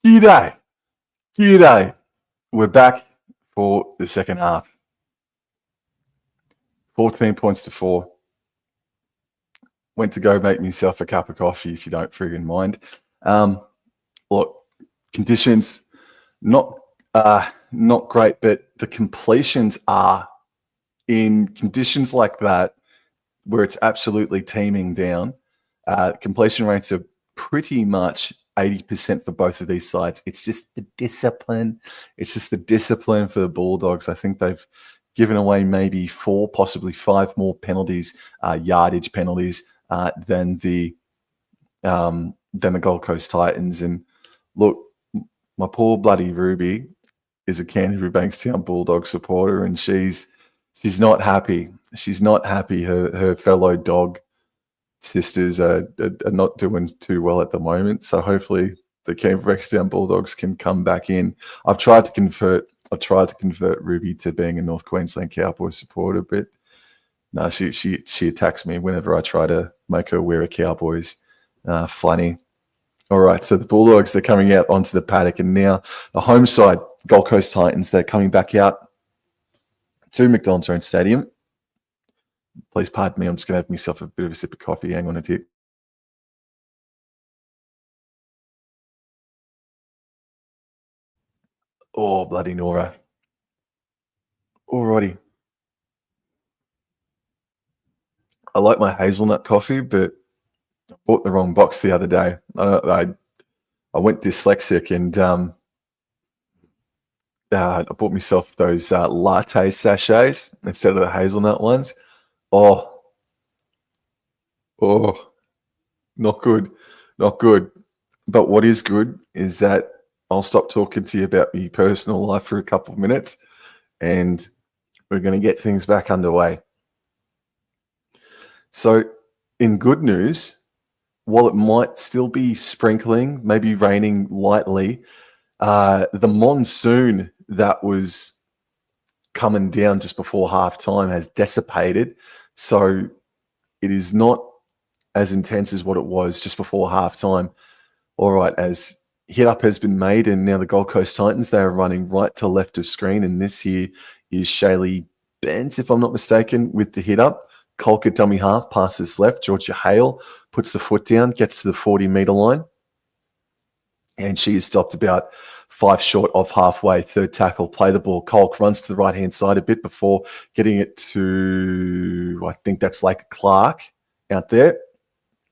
G'day. G'day. We're back for the second half. 14 points to 4. Went to go make myself a cup of coffee, if you don't friggin' mind. Look, conditions not great, but the completions are in conditions like that where it's absolutely teeming down. Completion rates are pretty much 80% for both of these sides. It's just the discipline. It's just the discipline for the Bulldogs. I think they've given away maybe 4, possibly 5 more penalties, yardage penalties, than the Gold Coast Titans. And look, my poor bloody Ruby is a Canterbury Bankstown Bulldog supporter, and she's not happy. She's not happy. Her fellow dog sisters are not doing too well at the moment. So hopefully the Canterbury Bankstown Bulldogs can come back in. I've tried to convert Ruby to being a North Queensland Cowboys supporter, but no, she attacks me whenever I try to make her wear a Cowboys flannel. All right, so the Bulldogs, they're coming out onto the paddock, and now the home side, Gold Coast Titans, they're coming back out to McDonald's Own Stadium. Please pardon me, I'm just going to have myself a bit of a sip of coffee. Hang on a tick. Oh, bloody Nora. Alrighty. I like my hazelnut coffee, but I bought the wrong box the other day. I went dyslexic, and I bought myself those latte sachets instead of the hazelnut ones. Oh, not good, not good. But what is good is that I'll stop talking to you about my personal life for a couple of minutes, and we're going to get things back underway. So, in good news, while it might still be sprinkling, maybe raining lightly, the monsoon that was coming down just before halftime has dissipated. So it is not as intense as what it was just before halftime. All right, as hit up has been made, and now the Gold Coast Titans, they are running right to left of screen. And this here is Shaylee Bent, if I'm not mistaken, with the hit up. Colker dummy half, passes left. Georgia Hale puts the foot down, gets to the 40-metre line. And she is stopped about 5 short of halfway. Third tackle, play the ball. Colk runs to the right-hand side a bit before getting it to, I think that's like Clark out there.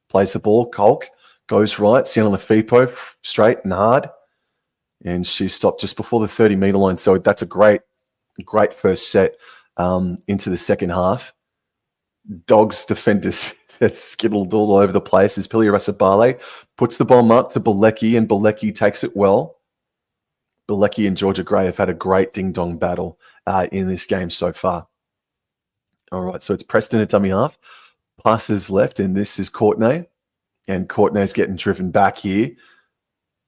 Plays the ball. Colk goes right, down on the FIPO, straight and hard. And she's stopped just before the 30-metre line. So that's a great first set into the second half. Dogs defenders that's skittled all over the place as Pilia Rasabale puts the bomb up to Bilecki, and Bilecki takes it well. Bilecki and Georgia Gray have had a great ding-dong battle in this game so far. All right, so it's Preston at dummy half. Passes left, and this is Courtney. And Courtney's getting driven back here.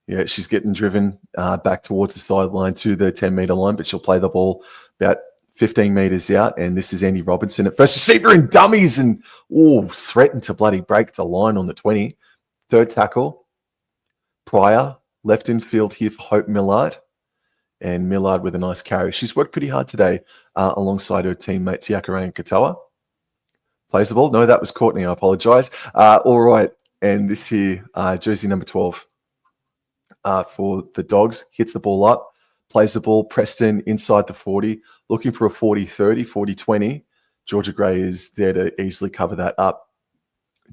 Yeah, she's getting driven back towards the sideline to the 10-metre line, but she'll play the ball about 15 metres out, and this is Andy Robinson at first receiver in dummies, and threatened to bloody break the line on the 20. Third tackle, Pryor, left in field here for Hope Millard, and Millard with a nice carry. She's worked pretty hard today alongside her teammate Tiakarang Katoa. Plays the ball. No, that was Courtney. I apologise. All right, and this here, jersey number 12 for the Dogs, hits the ball up. Plays the ball, Preston inside the 40, looking for a 40-30, 40-20. Georgia Gray is there to easily cover that up.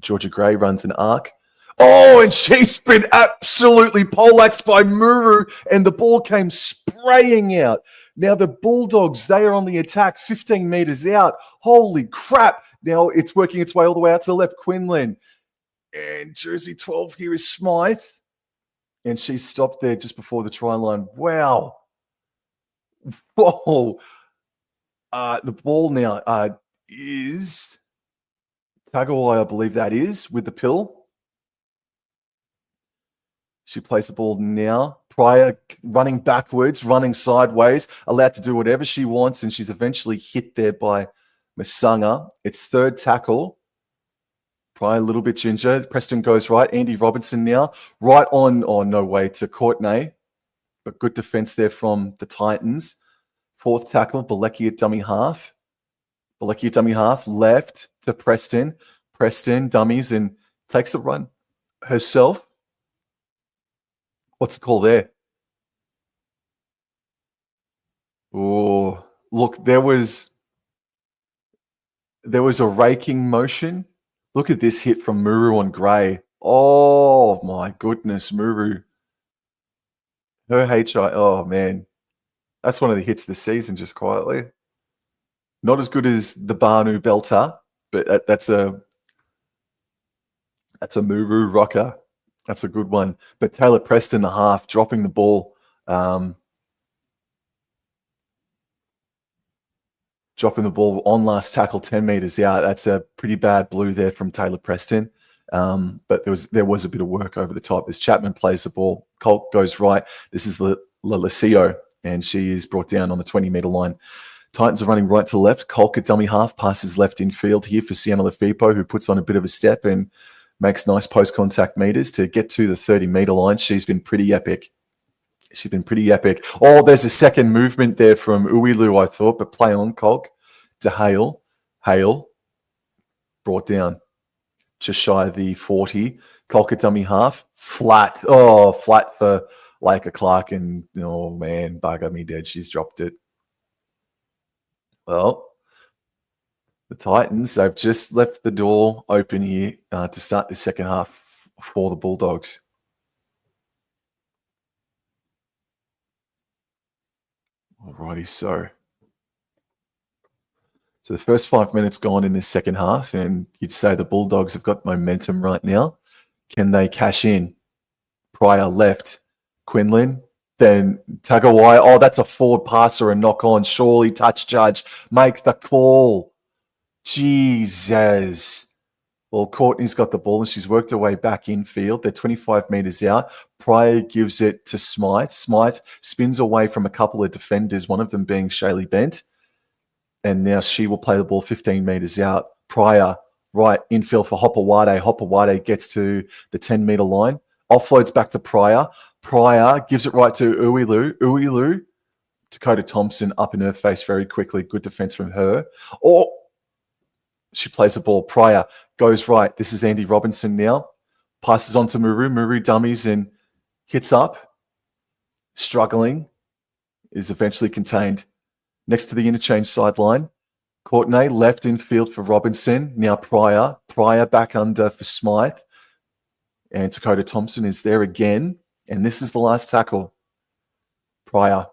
Georgia Gray runs an arc. Oh, and she's been absolutely poleaxed by Muru, and the ball came spraying out. Now the Bulldogs, they are on the attack, 15 metres out. Holy crap. Now it's working its way all the way out to the left. Quinlan. And jersey 12 here is Smythe. And she stopped there just before the try line. Wow. Whoa. The ball now is Tagawai, I believe that is, with the pill. She plays the ball now. Pryor running backwards, running sideways, allowed to do whatever she wants, and she's eventually hit there by Masanga. It's third tackle. Pryor a little bit ginger. Preston goes right. Andy Robinson now. Right on, no way, to Courtney. but good defense there from the Titans. Fourth tackle, Bilecki at dummy half. Bilecki at dummy half, left to Preston. Preston dummies and takes the run herself. What's the call there? Oh, look, there was a raking motion. Look at this hit from Muru on Gray. Oh my goodness, Muru. Her HI. Oh man, that's one of the hits of the season. Just quietly, not as good as the Banu belter, but that's a Muru rocker. That's a good one. But Taylor Preston, the half, dropping the ball. Dropping the ball on last tackle, 10 meters out. That's a pretty bad blue there from Taylor Preston. But there was a bit of work over the top. As Chapman plays the ball, Colt goes right. This is Lalicio, and she is brought down on the 20-meter line. Titans are running right to left. Colt at dummy half, passes left in field here for Sienna Lafipo, who puts on a bit of a step and makes nice post-contact meters to get to the 30-meter line. She's been pretty epic. Oh, there's a second movement there from Uilu, I thought, but play on, Colt to Hale. Hale brought down just shy of the 40. Colt at dummy half, flat. Oh, flat for Laker Clark, and oh man, bugger me dead. She's dropped it. Well, the Titans, they've just left the door open here to start the second half for the Bulldogs. Alrighty, so the first 5 minutes gone in this second half, and you'd say the Bulldogs have got momentum right now. Can they cash in? Pryor left, Quinlan, then Tagawai. Oh, that's a forward passer and knock on. Surely touch judge, make the call. Jesus. Well, Courtney's got the ball and she's worked her way back in field. They're 25 meters out. Pryor gives it to Smythe. Smythe spins away from a couple of defenders, one of them being Shaylee Bent. And now she will play the ball 15 meters out. Pryor, right, infield for Hopawade. Hopawade gets to the 10-meter line. Offloads back to Pryor. Pryor gives it right to Uilu. Uilu, Dakota Thompson up in her face very quickly. Good defense from her. Oh, she plays the ball. Pryor goes right. This is Andy Robinson now. Passes on to Muru. Muru dummies and hits up. Struggling. Is eventually contained. Next to the interchange sideline. Courtney left in field for Robinson. Now Pryor. Pryor back under for Smythe. And Dakota Thompson is there again. And this is the last tackle. Pryor.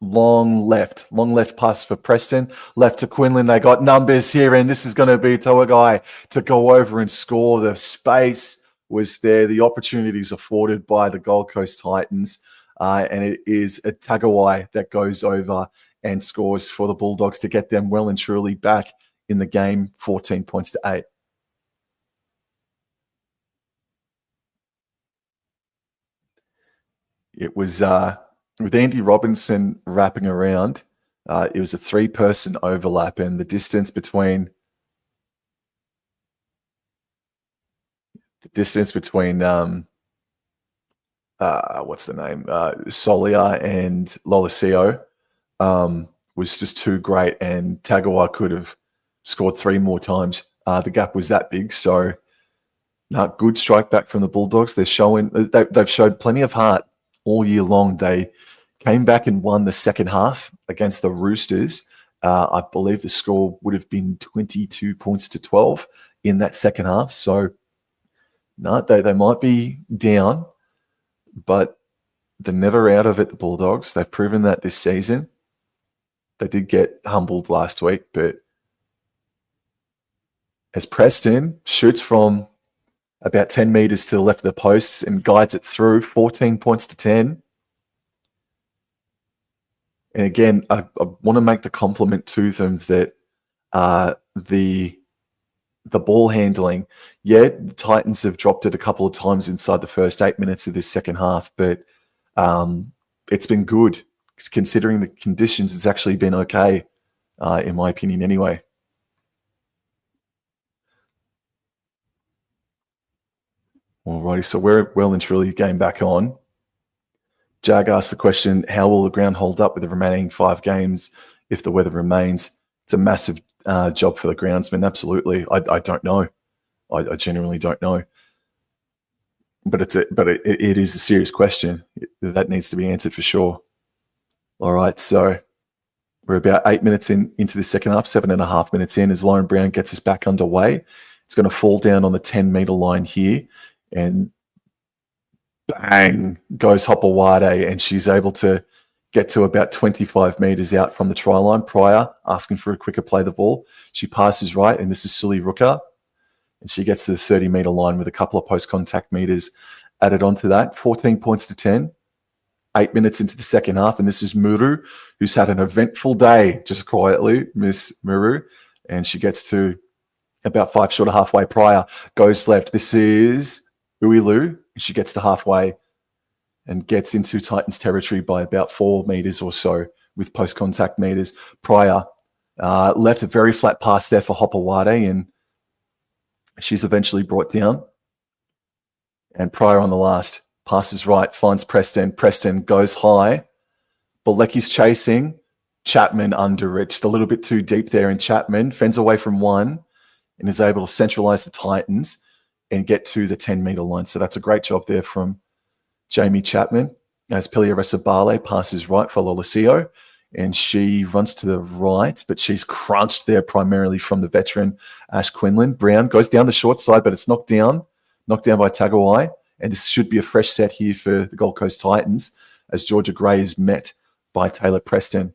Long left pass for Preston. Left to Quinlan. They got numbers here, and this is going to be Toagai to go over and score. The space was there. The opportunities afforded by the Gold Coast Titans. And it is a Tagawai that goes over and scores for the Bulldogs to get them well and truly back in the game, 14 points to 8. It was with Andy Robinson wrapping around. It was a 3-person overlap, and the distance between what's the name, Solia and Lolosio was just too great, and Tagawa could have scored 3 more times. The gap was that big, so good strike back from the Bulldogs. They've showed plenty of heart all year long. They came back and won the second half against the Roosters. I believe the score would have been 22 points to 12 in that second half. So they might be down, but they're never out of it, the Bulldogs. They've proven that this season. They did get humbled last week, but as Preston shoots from about 10 meters to the left of the posts and guides it through, 14 points to 10. And again, I want to make the compliment to them that the ball handling, the Titans have dropped it a couple of times inside the first 8 minutes of this second half, but it's been good. Considering the conditions, it's actually been okay, in my opinion anyway. Alrighty, so we're well and truly game back on. Jag asked the question, how will the ground hold up with the remaining 5 games if the weather remains? It's a massive job for the groundsman, absolutely. I don't know. I genuinely don't know. But it is a serious question. That needs to be answered for sure. All right, so we're about 8 minutes into the second half, 7.5 minutes in, as Lauren Brown gets us back underway. It's going to fall down on the 10-meter line here, and bang, goes Hopewade, and she's able to get to about 25 meters out from the try line. Pryor asking for a quicker play the ball. She passes right, and this is Sully Rooker, and she gets to the 30-meter line with a couple of post-contact meters added onto that. 14 points to 10. 8 minutes into the second half, and this is Muru, who's had an eventful day, just quietly, Miss Muru, and she gets to about 5 short of halfway. Pryor goes left. This is Uilu. She gets to halfway and gets into Titans territory by about 4 meters or so with post-contact meters. Pryor left a very flat pass there for Hopewade, and she's eventually brought down. And Pryor on the last passes right, finds Preston. Preston goes high. Bilecki's chasing. Chapman under it. Just a little bit too deep there, and Chapman fends away from one and is able to centralize the Titans and get to the 10-meter line. So that's a great job there from Jamie Chapman. As Pilia Resabale passes right for Lolosio, and she runs to the right, but she's crunched there primarily from the veteran Ash Quinlan. Brown goes down the short side, but it's knocked down by Tagawai. And this should be a fresh set here for the Gold Coast Titans as Georgia Gray is met by Taylor Preston.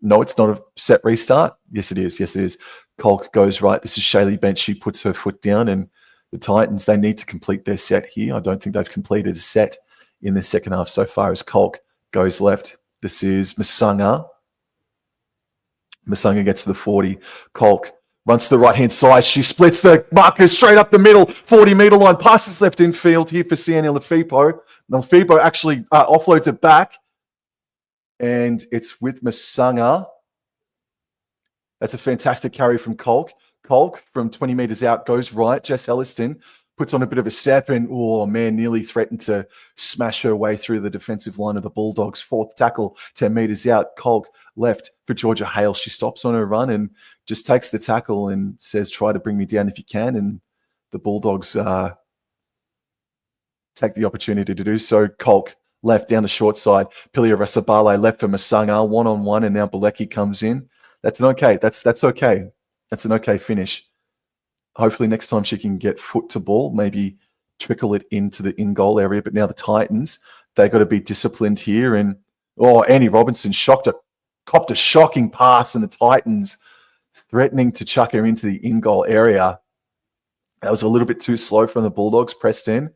No, it's not a set restart. Yes, it is. Yes, it is. Colk goes right. This is Shaylee Bench. She puts her foot down, and the Titans, they need to complete their set here. I don't think they've completed a set in the second half so far as Colk goes left. This is Masanga. Masanga gets to the 40. Colk runs to the right-hand side. She splits the markers straight up the middle. 40-meter line. Passes left in field here for Sienna Lefipo. Lefipo actually offloads it back. And it's with Masanga. That's a fantastic carry from Colk. Colk from 20 meters out goes right. Jess Elliston puts on a bit of a step and, oh man, nearly threatened to smash her way through the defensive line of the Bulldogs. 4th tackle, 10 meters out. Colk left for Georgia Hale. She stops on her run and just takes the tackle and says, try to bring me down if you can. And the Bulldogs take the opportunity to do so. Colk left down the short side. Pilia Resabale left for Masanga, 1-on-1, and now Bilecki comes in. That's an okay. That's okay. That's an okay finish. Hopefully next time she can get foot to ball, maybe trickle it into the in-goal area. But now the Titans, they've got to be disciplined here. And, Annie Robinson copped a shocking pass, and the Titans threatening to chuck her into the in-goal area. That was a little bit too slow from the Bulldogs. Pressed in.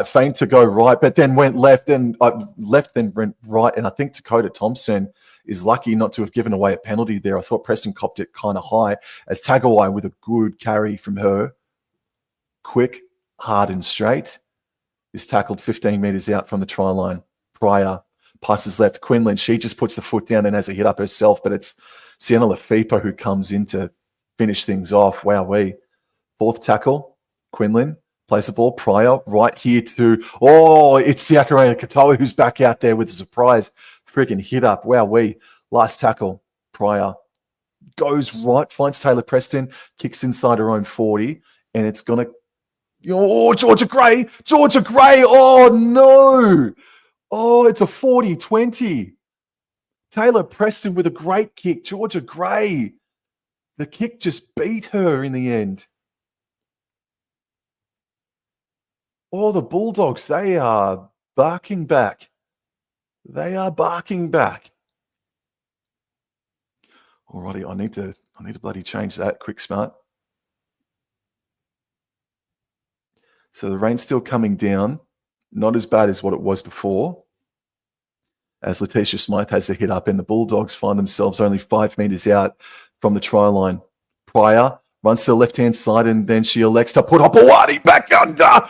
Feigned to go right, but then went left, and left, then went right. And I think Dakota Thompson is lucky not to have given away a penalty there. I thought Preston copped it kind of high as Tagawai with a good carry from her. Quick, hard and straight. Is tackled 15 meters out from the try line. Pryor passes left. Quinlan, she just puts the foot down and has a hit up herself, but it's Sienna Lefipo who comes in to finish things off. Wowee. 4th tackle, Quinlan. Plays the ball. Pryor right here to, it's Siakara Katoa who's back out there with a surprise freaking hit up. Wowee. Last tackle. Pryor goes right, finds Taylor Preston, kicks inside her own 40, and it's going to, Georgia Gray. Oh, no. It's a 40-20. Taylor Preston with a great kick. Georgia Gray. The kick just beat her in the end. The Bulldogs, they are barking back. Alrighty, I need to bloody change that quick smart. So the rain's still coming down. Not as bad as what it was before. As Letitia Smythe has the hit up, and the Bulldogs find themselves only 5 meters out from the try line. Pryor runs to the left-hand side, and then she elects to put Hopewade back under.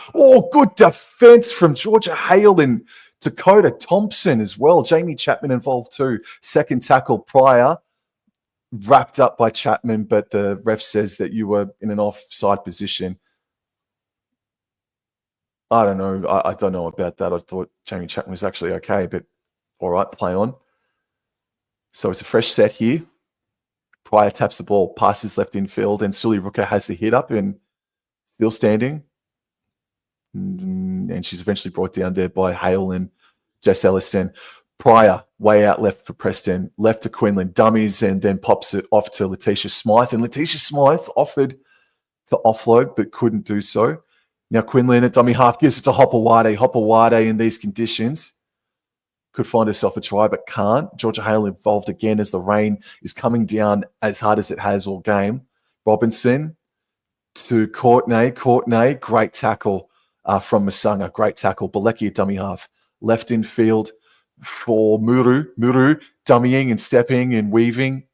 Good defense from Georgia Hale and Dakota Thompson as well. Jamie Chapman involved too. 2nd tackle, Pryor, wrapped up by Chapman, but the ref says that you were in an offside position. I don't know. I don't know about that. I thought Jamie Chapman was actually okay, but all right, play on. So it's a fresh set here. Pryor taps the ball, passes left infield, and Sully Rooker has the hit up and still standing. And she's eventually brought down there by Hale and Jess Elliston. Pryor, way out left for Preston, left to Quinlan, dummies, and then pops it off to Letitia Smythe. And Letitia Smythe offered to offload, but couldn't do so. Now Quinlan at dummy half gives it to Hopewade. Hopewade in these conditions could find herself a try, but can't. Georgia Hale involved again as the rain is coming down as hard as it has all game. Robinson to Courtney. Courtney, great tackle from Masanga. Great tackle. Balecki at dummy half. Left in field for Muru. Muru dummying and stepping and weaving.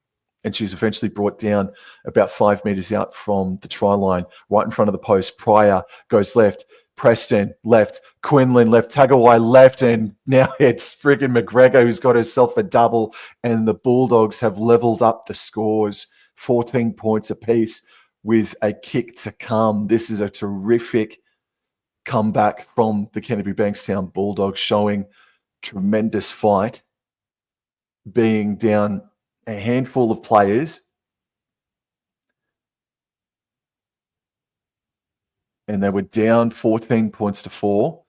And she's eventually brought down about 5 meters out from the try line, right in front of the post. Pryor goes left. Preston left. Quinlan left. Tagawai left. And now it's friggin' McGregor who's got herself a double. And the Bulldogs have leveled up the scores, 14 points apiece with a kick to come. This is a terrific comeback from the Canterbury Bankstown Bulldogs, showing tremendous fight, being down a handful of players, and they were down 14 points to 4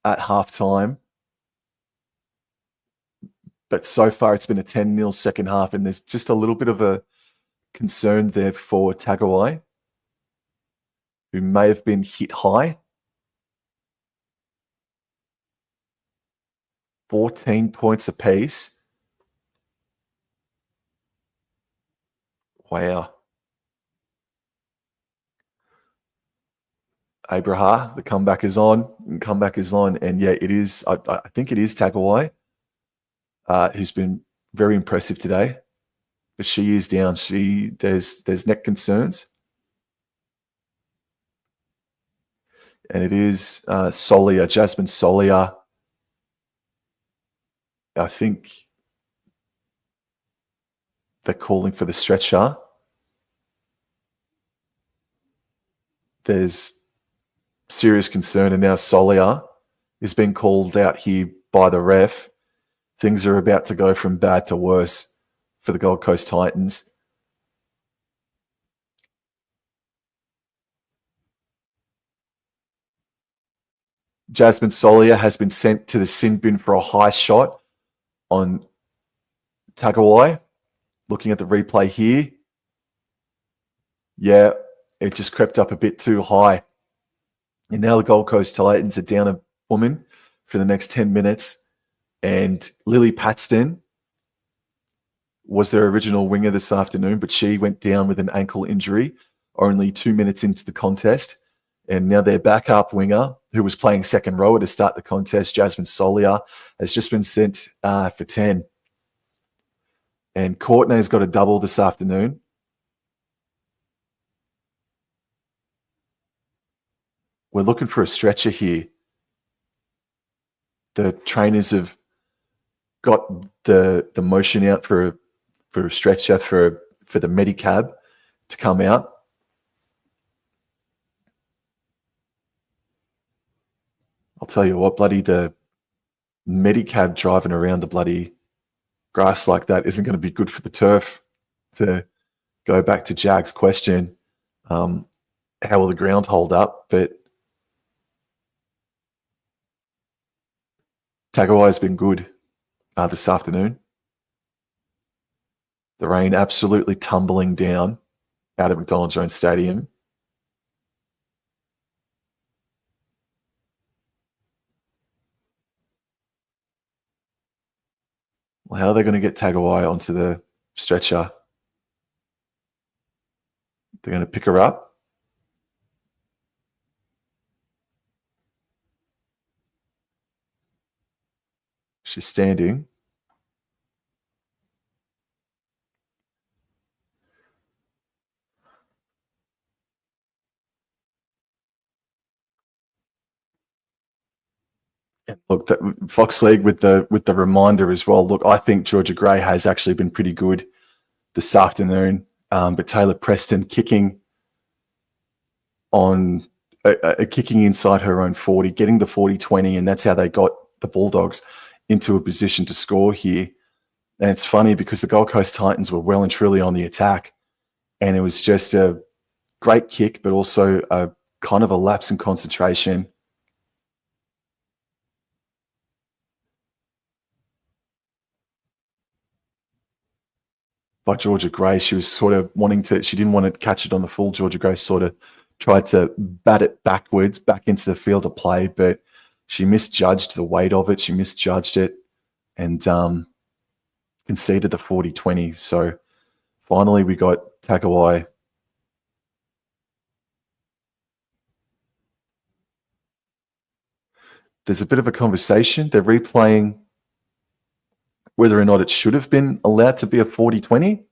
at halftime. But so far it's been a 10-0 second half, and there's just a little bit of a concern there for Tagawai, who may have been hit high. 14 points apiece. Wow. Abraha, the comeback is on. And yeah, it is. I think it is Tagawai, who's been very impressive today. But she is down. There's neck concerns. And it is Solia, Jasmine Solia. I think they're calling for the stretcher. There's serious concern, and now Solia is being called out here by the ref. Things are about to go from bad to worse for the Gold Coast Titans. Jasmine Solia has been sent to the sin bin for a high shot on Tagawai. Looking at the replay here. Yeah, it just crept up a bit too high. And now the Gold Coast Titans are down a woman for the next 10 minutes. And Lily Paxton was their original winger this afternoon, but she went down with an ankle injury only 2 minutes into the contest. And now their backup winger, who was playing second rower to start the contest, Jasmine Solia, has just been sent for 10. And Courtney's got a double this afternoon. We're looking for a stretcher here. The trainers have got the motion out for a stretcher for the Medicab to come out. I'll tell you what, bloody the Medicab driving around the bloody grass like that isn't going to be good for the turf. To go back to Jag's question, how will the ground hold up? But Tagawai's been good this afternoon. The rain absolutely tumbling down out of McDonald Jones Stadium. Well, how are they going to get Tagawai onto the stretcher? They're going to pick her up. She's standing. And look, Fox League with the reminder as well. Look, I think Georgia Gray has actually been pretty good this afternoon, but Taylor Preston kicking on kicking inside her own 40, getting the 40-20, and that's how they got the Bulldogs into a position to score here. And it's funny because the Gold Coast Titans were well and truly on the attack, and it was just a great kick, but also a kind of a lapse in concentration. By Georgia Gray, she was sort of she didn't want to catch it on the full. Georgia Gray sort of tried to bat it backwards, back into the field of play, but she misjudged the weight of it. She misjudged it and conceded the 40-20. So finally we got Tagawai. There's a bit of a conversation. They're replaying whether or not it should have been allowed to be a 40-20.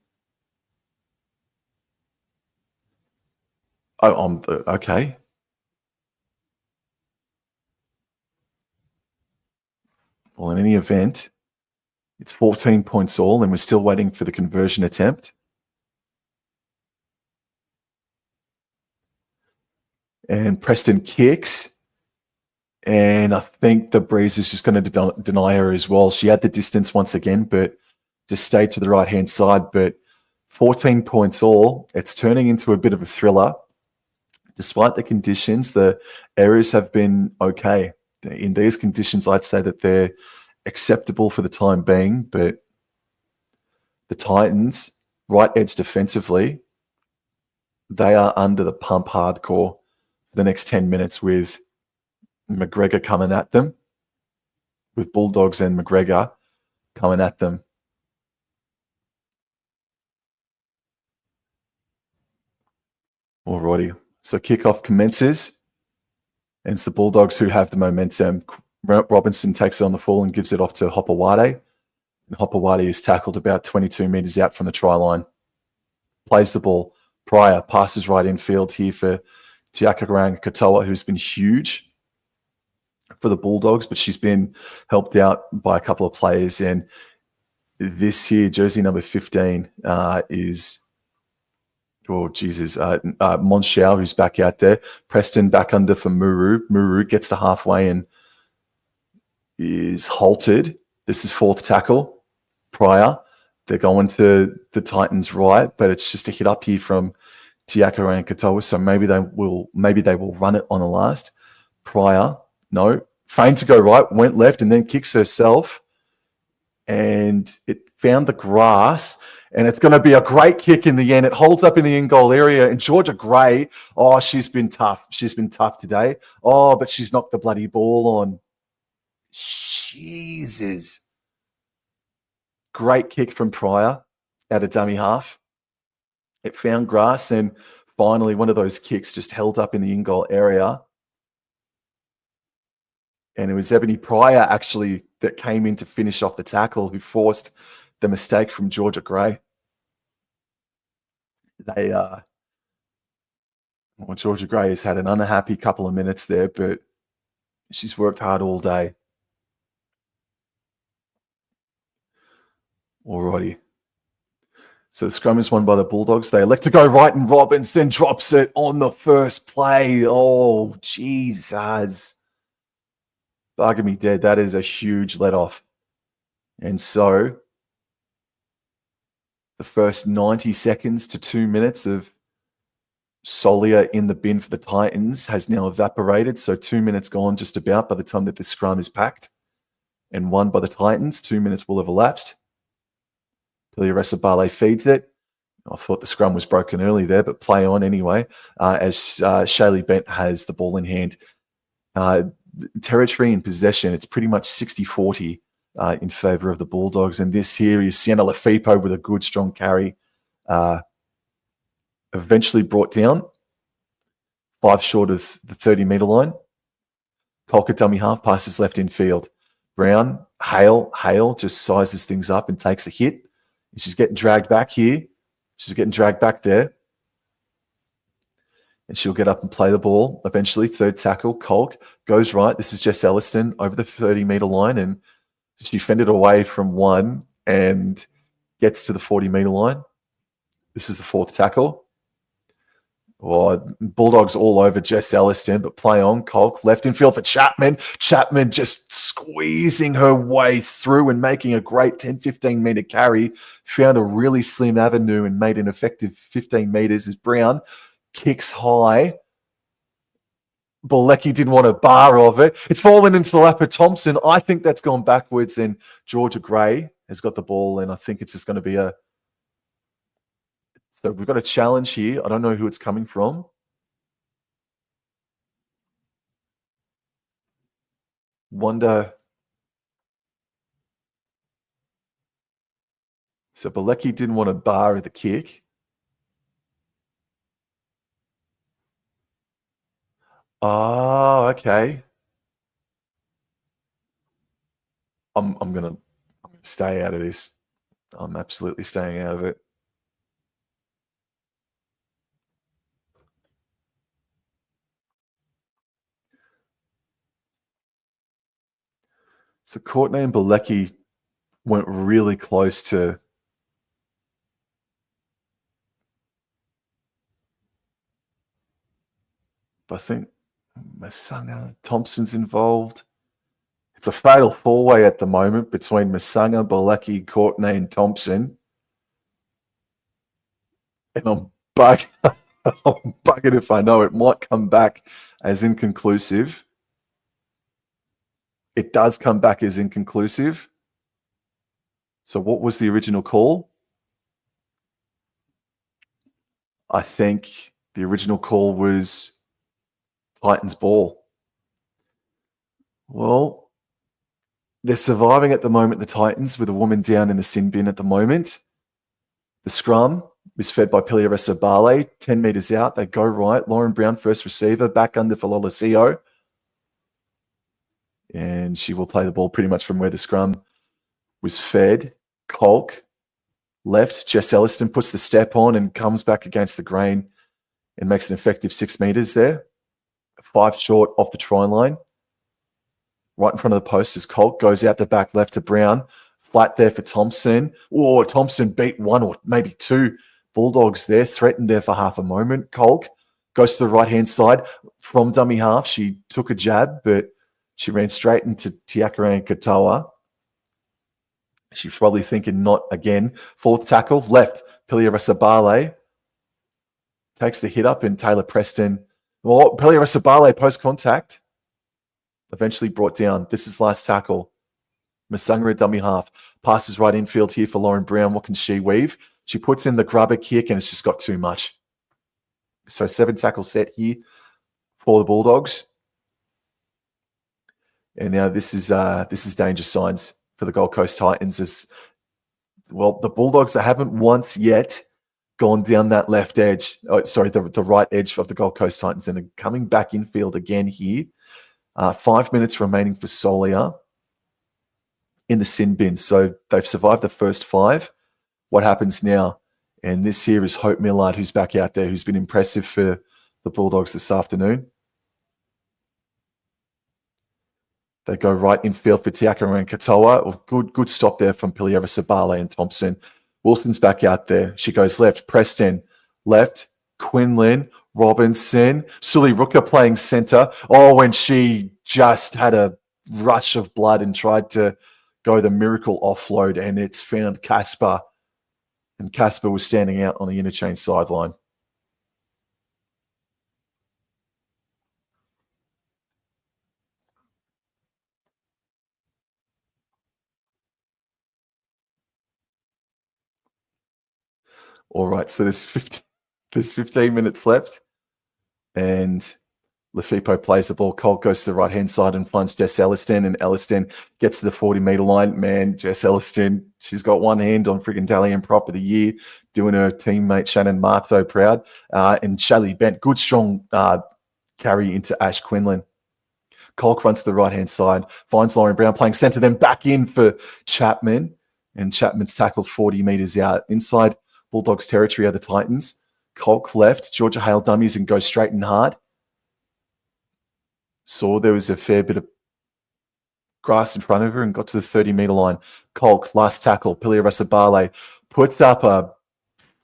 Oh, okay. Well, in any event, it's 14 points all, and we're still waiting for the conversion attempt. And Preston kicks. And I think the Breeze is just going to deny her as well. She had the distance once again, but just stayed to the right-hand side. But 14 points all. It's turning into a bit of a thriller. Despite the conditions, the areas have been okay. In these conditions, I'd say that they're acceptable for the time being, but the Titans, right edge defensively, they are under the pump hardcore for the next 10 minutes with McGregor coming at them, with Bulldogs and McGregor coming at them. Alrighty, so kickoff commences, and it's the Bulldogs who have the momentum. Robinson takes it on the full and gives it off to Hopewade, and Hopewade is tackled about 22 metres out from the try line. Plays the ball. Pryor passes right infield here for Tiakarang Katoa, who's been huge for the Bulldogs, but she's been helped out by a couple of players. And this here, jersey number 15 is, Monshao, who's back out there. Preston back under for Muru. Muru gets to halfway and is halted. This is fourth tackle. Pryor. They're going to the Titans' right, but it's just a hit up here from Tiakarang Katoa, so maybe they will run it on the last. Pryor, no, feigned to go right, went left, and then kicks herself, and it found the grass, and it's going to be a great kick in the end. It holds up in the in-goal area, and Georgia Gray, she's been tough. She's been tough today. But she's knocked the bloody ball on. Jesus. Great kick from Pryor out of dummy half. It found grass, and finally one of those kicks just held up in the in-goal area. And it was Ebony Pryor, actually, that came in to finish off the tackle, who forced the mistake from Georgia Gray. Georgia Gray has had an unhappy couple of minutes there, but she's worked hard all day. Alrighty. So the scrum is won by the Bulldogs. They elect to go right, and Robinson drops it on the first play. Oh, Jesus. Bugger me dead. That is a huge let-off. And so the first 90 seconds to 2 minutes of Solia in the bin for the Titans has now evaporated. So 2 minutes gone just about by the time that the scrum is packed and won by the Titans. 2 minutes will have elapsed. Piliaresa Bale feeds it. I thought the scrum was broken early there, but play on anyway, as Shaylee Bent has the ball in hand. Territory in possession, it's pretty much 60-40 in favour of the Bulldogs. And this here is Sienna Lafipo with a good, strong carry. Eventually brought down 5 short of the 30-metre line. Colker dummy half passes left in field. Brown, Hale just sizes things up and takes the hit. She's getting dragged back here. She's getting dragged back there. And she'll get up and play the ball. Eventually, third tackle, Colk goes right. This is Jess Elliston over the 30-metre line, and she fended away from one and gets to the 40-metre line. This is the fourth tackle. Bulldogs all over Jess Elliston, but play on. Colk left in field for Chapman. Chapman just squeezing her way through and making a great 10-15 meter carry. Found a really slim avenue and made an effective 15 meters as Brown kicks high. Bilecki didn't want a bar of it. It's fallen into the lap of Thompson. I think that's gone backwards, and Georgia Gray has got the ball, and I think it's just going to be a... So we've got a challenge here. I don't know who it's coming from. Wonder... So Bilecki didn't want a bar of the kick. Oh, okay. I'm gonna stay out of this. I'm absolutely staying out of it. So Courtney and Bilecki went really close to... I think Masanga, Thompson's involved. It's a fatal four-way at the moment between Masanga, Bilecki, Courtney, and Thompson. And I'm bugging if I know it might come back as inconclusive. It does come back as inconclusive. So what was the original call? I think the original call was Titans ball. Well, they're surviving at the moment, the Titans, with a woman down in the sin bin at the moment. The scrum is fed by Piliaresa Barley, 10 metres out. They go right. Lauren Brown, first receiver, back under for Lolasio. And she will play the ball pretty much from where the scrum was fed. Colk, left. Jess Elliston puts the step on and comes back against the grain and makes an effective 6 metres there. 5 short off the try line. Right in front of the post is Colk, goes out the back left to Brown. Flat there for Thompson. Oh, Thompson beat 1 or maybe 2 Bulldogs there, threatened there for half a moment. Colk goes to the right-hand side from dummy half. She took a jab, but she ran straight into Tiakaran Katoa. She's probably thinking not again. 4th tackle, left. Piliaresa Barley takes the hit up, and Taylor Preston... Well, Piliaresa Barley post-contact eventually brought down. This is last tackle. Masanga, dummy half. Passes right infield here for Lauren Brown. What can she weave? She puts in the grubber kick, and it's just got too much. So 7 tackle set here for the Bulldogs. And now this is danger signs for the Gold Coast Titans. As well, the Bulldogs that haven't once yet gone down that left edge. Oh, sorry, the right edge of the Gold Coast Titans. And they're coming back infield again here. 5 minutes remaining for Solia in the sin bin. So they've survived the first 5. What happens now? And this here is Hope Millard, who's back out there, who's been impressive for the Bulldogs this afternoon. They go right infield for Tiakaran Katoa. Good stop there from Piliaresa Barley and Thompson. Wilson's back out there. She goes left. Preston, left. Quinlan, Robinson. Sully Rooker playing centre. Oh, when she just had a rush of blood and tried to go the miracle offload, and it's found Casper. And Casper was standing out on the interchange sideline. All right, so there's 15 minutes left, and Lefippo plays the ball. Colt goes to the right-hand side and finds Jess Elliston, and Elliston gets to the 40-metre line. Man, Jess Elliston, she's got one hand on friggin' Dalian Prop of the Year, doing her teammate Shannon Marto proud. And Shelley Bent, good strong carry into Ash Quinlan. Colk runs to the right-hand side, finds Lauren Brown playing centre, then back in for Chapman, and Chapman's tackled 40 metres out. Inside Bulldogs territory are the Titans. Colk left, Georgia Hale dummies and goes straight and hard. Saw there was a fair bit of grass in front of her and got to the 30-metre line. Colk, last tackle, Piliaresa Barley puts up a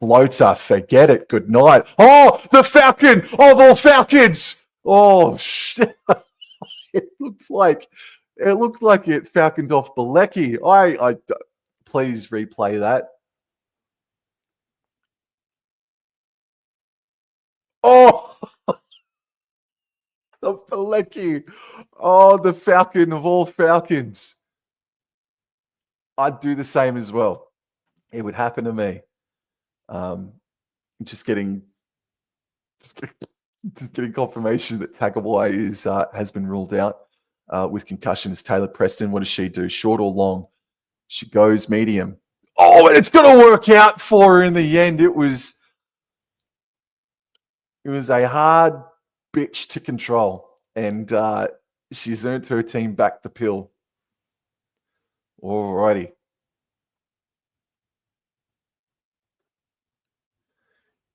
Floater, forget it. Good night. Oh, the Falcon of all Falcons. Oh, shit. It looked like it falconed off Bilecki. I please replay that. Oh, the Bilecki. Oh, the Falcon of all Falcons. I'd do the same as well. It would happen to me. Just getting confirmation that Tagovailoa has been ruled out with concussion. Is Taylor Preston? What does she do? Short or long? She goes medium. Oh, and it's going to work out for her in the end. It was a hard bitch to control, and she's earned her team back the pill. Alrighty.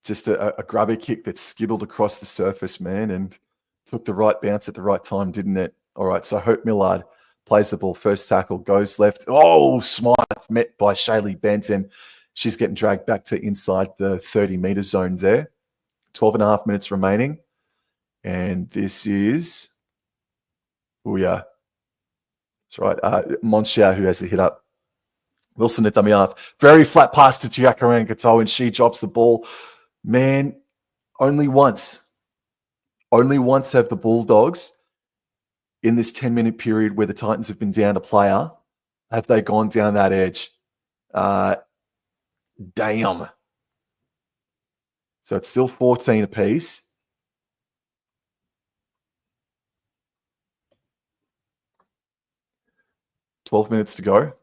Just a grubber kick that skittled across the surface, man, and took the right bounce at the right time, didn't it? All right, so Hope Millard plays the ball. First tackle, goes left. Oh, Smythe met by Shaylee Benton. She's getting dragged back to inside the 30-meter zone there. 12 and a half minutes remaining. And this is... Oh, yeah. That's right. Monshao who has the hit up. Wilson at dummy half. Very flat pass to Jackarang Katoa, and she drops the ball. Man, only once have the Bulldogs, in this 10-minute period where the Titans have been down a player, have they gone down that edge. Damn. So it's still 14 apiece. $12 minutes to go.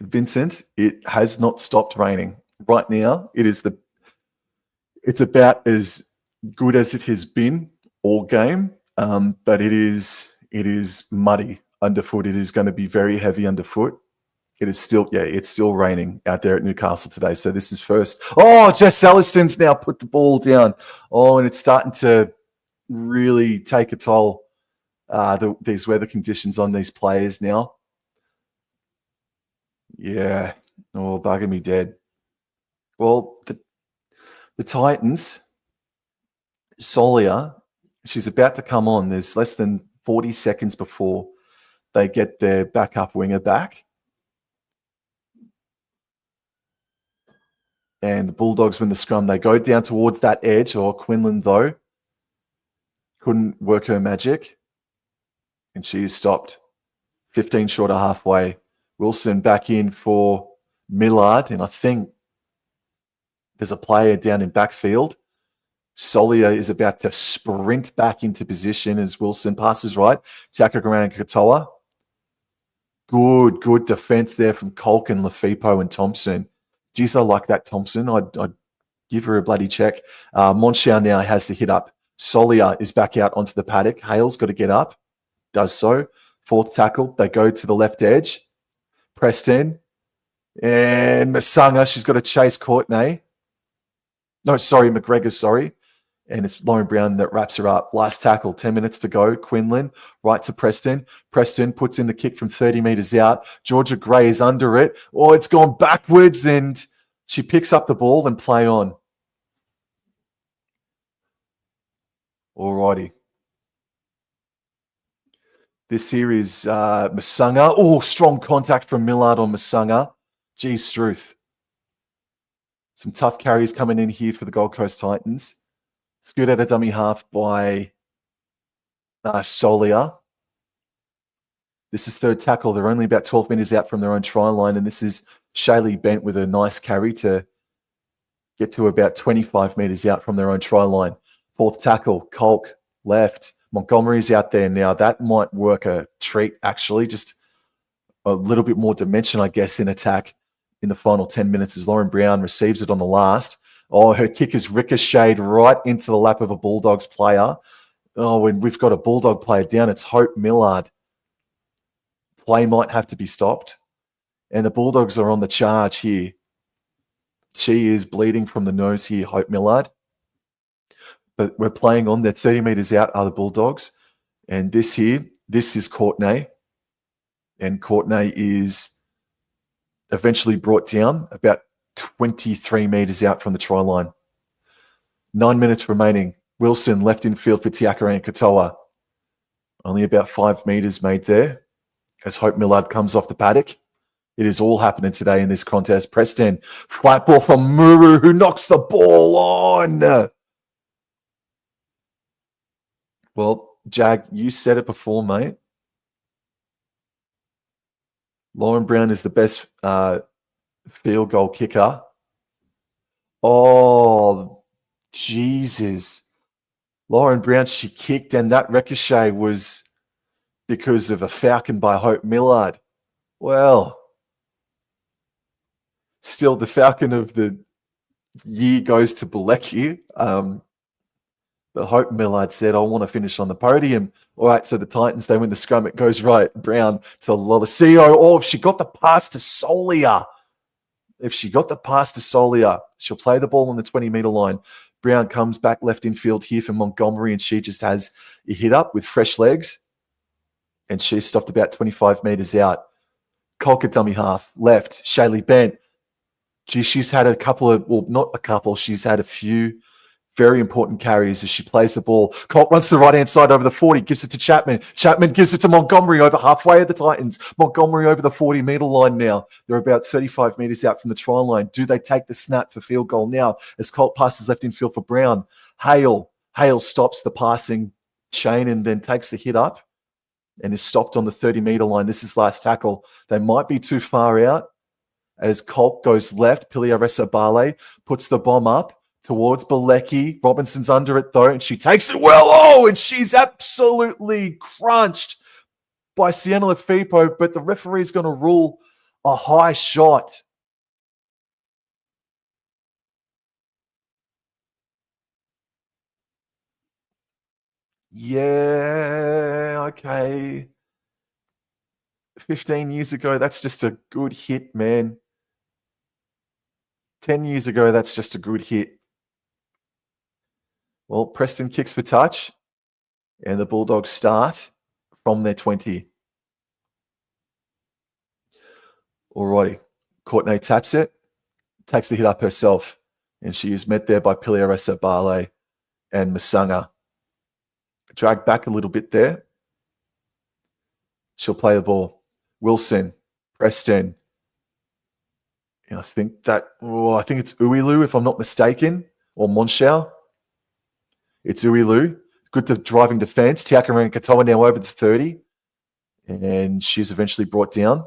Vincent, it has not stopped raining. Right now, it's about as good as it has been all game, but it is muddy underfoot. It is going to be very heavy underfoot. It's still raining out there at Newcastle today. So this is first. Oh, Jess Elliston's now put the ball down. Oh, and it's starting to really take a toll, these weather conditions on these players now. Yeah. Oh, bugging me dead. Well, the Titans, Solia, she's about to come on. There's less than 40 seconds before they get their backup winger back. And the Bulldogs win the scrum. They go down towards that edge, or Quinlan, though, couldn't work her magic. And she is stopped. 15 short of halfway. Wilson back in for Millard, and I think there's a player down in backfield. Solia is about to sprint back into position as Wilson passes right. Takagarana Katoa. Good defense there from Colkin, Lafipo, and Thompson. Geez, I like that Thompson. I'd give her a bloody check. Monshao now has the hit up. Solia is back out onto the paddock. Hale's got to get up. Does so. Fourth tackle. They go to the left edge. Preston. And Masanga, she's got to chase Courtney. No, sorry, McGregor, sorry. And it's Lauren Brown that wraps her up. Last tackle, 10 minutes to go. Quinlan, right to Preston. Preston puts in the kick from 30 meters out. Georgia Gray is under it. Oh, it's gone backwards, and she picks up the ball and play on. Alrighty. This here is Masanga. Oh, strong contact from Millard on Masanga. Geez, Struth. Some tough carries coming in here for the Gold Coast Titans. Scoot at a dummy half by Solia. This is third tackle. They're only about 12 meters out from their own try line, and this is Shaylee Bent with a nice carry to get to about 25 meters out from their own try line. Fourth tackle, Colk, left. Montgomery's out there now. That might work a treat, actually. Just a little bit more dimension, I guess, in attack in the final 10 minutes as Lauren Brown receives it on the last. Oh, her kick is ricocheted right into the lap of a Bulldogs player. Oh, and we've got a Bulldog player down. It's Hope Millard. Play might have to be stopped. And the Bulldogs are on the charge here. She is bleeding from the nose here, Hope Millard. But we're playing on. They're 30 meters out are the Bulldogs. And this is Courtney. And Courtney is eventually brought down about 23 metres out from the try line. 9 minutes remaining. Wilson left in field for Tiakere and Katoa. Only about 5 metres made there as Hope Millard comes off the paddock. It is all happening today in this contest. Preston, flat ball from Muru, who knocks the ball on. Well, Jag, you said it before, mate. Lauren Brown is the best field goal kicker. Oh, Jesus. Lauren Brown, she kicked, and that ricochet was because of a falcon by Hope Millard. Well, still the falcon of the year goes to Bilecki. But Hope Millard said, I want to finish on the podium. All right, so the Titans, they win the scrum. It goes right. Brown to Lolosio. Oh, if she got the pass to Solia. She'll play the ball on the 20-metre line. Brown comes back left in field here for Montgomery, and she just has a hit up with fresh legs. And she stopped about 25 metres out. Colker dummy half, left. Shaylee Bent. Gee, she's had a couple of, well, not a couple, she's had a few very important carries as she plays the ball. Colt runs to the right-hand side over the 40, gives it to Chapman. Chapman gives it to Montgomery over halfway of the Titans. Montgomery over the 40-metre line now. They're about 35 metres out from the try line. Do they take the snap for field goal now as Colt passes left in field for Brown? Hale stops the passing chain and then takes the hit up and is stopped on the 30-metre line. This is last tackle. They might be too far out as Colt goes left. Piliaresa Bale puts the bomb up towards Bilecki. Robinson's under it, though, and she takes it well. Oh, and she's absolutely crunched by Sienna Lefipo, but the referee's going to rule a high shot. Yeah, okay. 15 years ago, that's just a good hit, man. 10 years ago, that's just a good hit. Well, Preston kicks for touch, and the Bulldogs start from their 20. Alrighty. Courtney taps it, takes the hit up herself, and she is met there by Piliaresa Bale and Masanga. Drag back a little bit there. She'll play the ball. Wilson, Preston. And I think it's Uilu, if I'm not mistaken, or Monshao. It's Uilu. Good to driving defense. Tiakere Katoa now over the 30. And she's eventually brought down.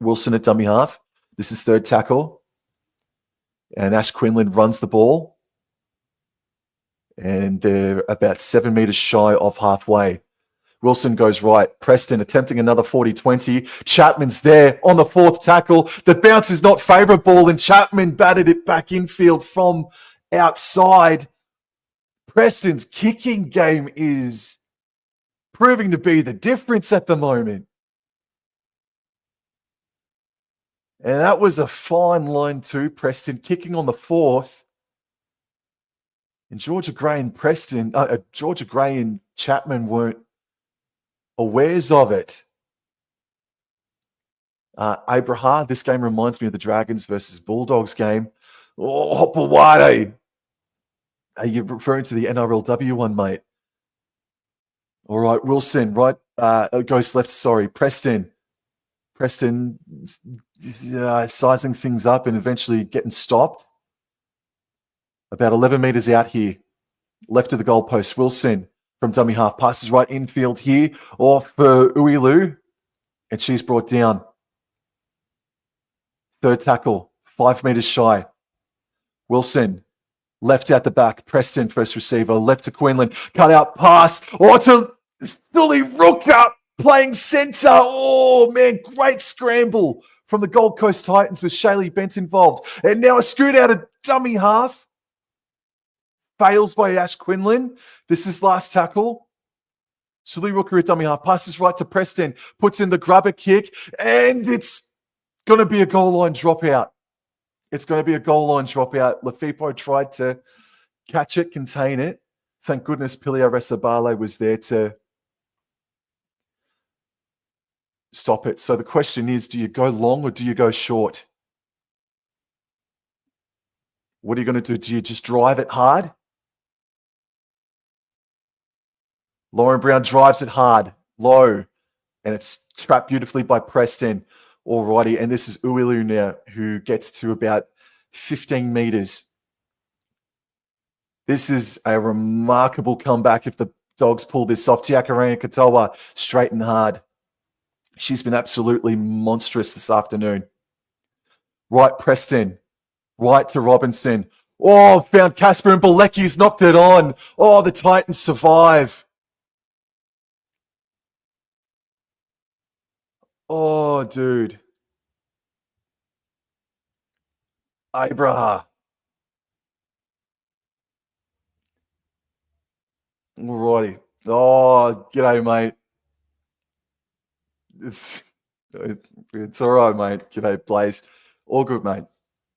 Wilson at dummy half. This is third tackle. And Ash Quinlan runs the ball. And they're about 7 metres shy of halfway. Wilson goes right. Preston attempting another 40-20. Chapman's there on the fourth tackle. The bounce is not favourable, and Chapman batted it back infield from outside. Preston's kicking game is proving to be the difference at the moment. And that was a fine line too. Preston kicking on the fourth. And Georgia Gray and Chapman weren't awares of it. Abraha, this game reminds me of the Dragons versus Bulldogs game. Oh, Hopawade. Are you referring to the NRLW one, mate? All right, Wilson, right, goes left, sorry. Preston sizing things up and eventually getting stopped. About 11 metres out here. Left of the goalpost, Wilson from dummy half. Passes right infield here. Off for Uilu. And she's brought down. Third tackle. 5 metres shy. Wilson. Left out the back. Preston, first receiver. Left to Quinlan. Cut out pass. Oh, to Sully Rooker playing centre. Oh, man. Great scramble from the Gold Coast Titans with Shaylee Bent involved. And now a scoot out of dummy half. Fails by Ash Quinlan. This is last tackle. Sully Rooker at dummy half. Passes right to Preston. Puts in the grubber kick. And it's going to be a goal line dropout. Lefipo tried to catch it, contain it. Thank goodness Piliaresa Bale was there to stop it. So the question is, do you go long or do you go short? What are you going to do? Do you just drive it hard? Lauren Brown drives it hard, low, and it's trapped beautifully by Preston. Alrighty, and this is Uilu now, who gets to about 15 meters. This is a remarkable comeback if the Dogs pull this off. Tiakaranga Katoa, straight and hard. She's been absolutely monstrous this afternoon. Right, Preston. Right to Robinson. Oh, found Casper and Bilecki's knocked it on. Oh, the Titans survive. Oh, dude. Abraha. Alrighty. Oh, g'day, mate. It's all right, mate. G'day, Blaze. All good, mate.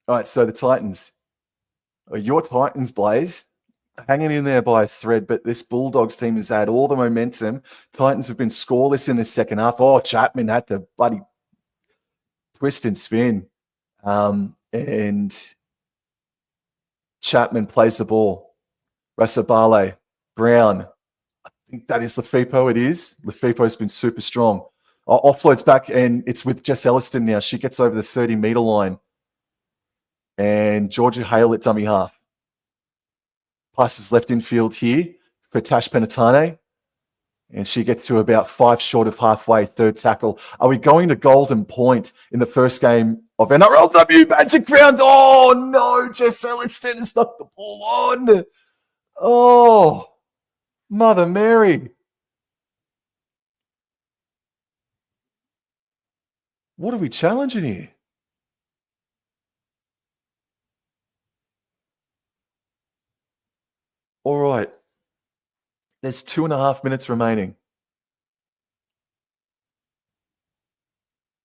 All right, so the Titans. Your Titans, Blaze, hanging in there by a thread, but this Bulldogs team has had all the momentum. Titans have been scoreless in the second half. Oh, Chapman had to bloody twist and spin. And Chapman plays the ball. Rasabale, Brown. I think that is Lefipo. It is. Lefipo's been super strong. Offloads back, and it's with Jess Elliston now. She gets over the 30-meter line. And Georgia Hale at dummy half. Passes left infield here for Tash Penatane. And she gets to about 5 short of halfway, third tackle. Are we going to Golden Point in the first game of NRLW Magic Round? Oh, no. Jess Elliston has knocked the ball on. Oh, Mother Mary. What are we challenging here? All right. There's 2.5 minutes remaining.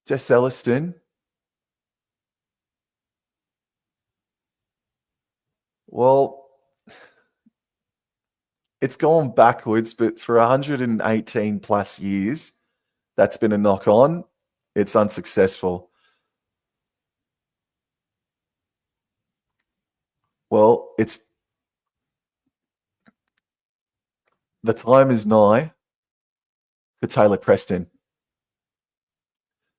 Jess Elliston. Well, it's gone backwards, but for 118 plus years, that's been a knock on. It's unsuccessful. Well, the time is nigh for Taylor Preston.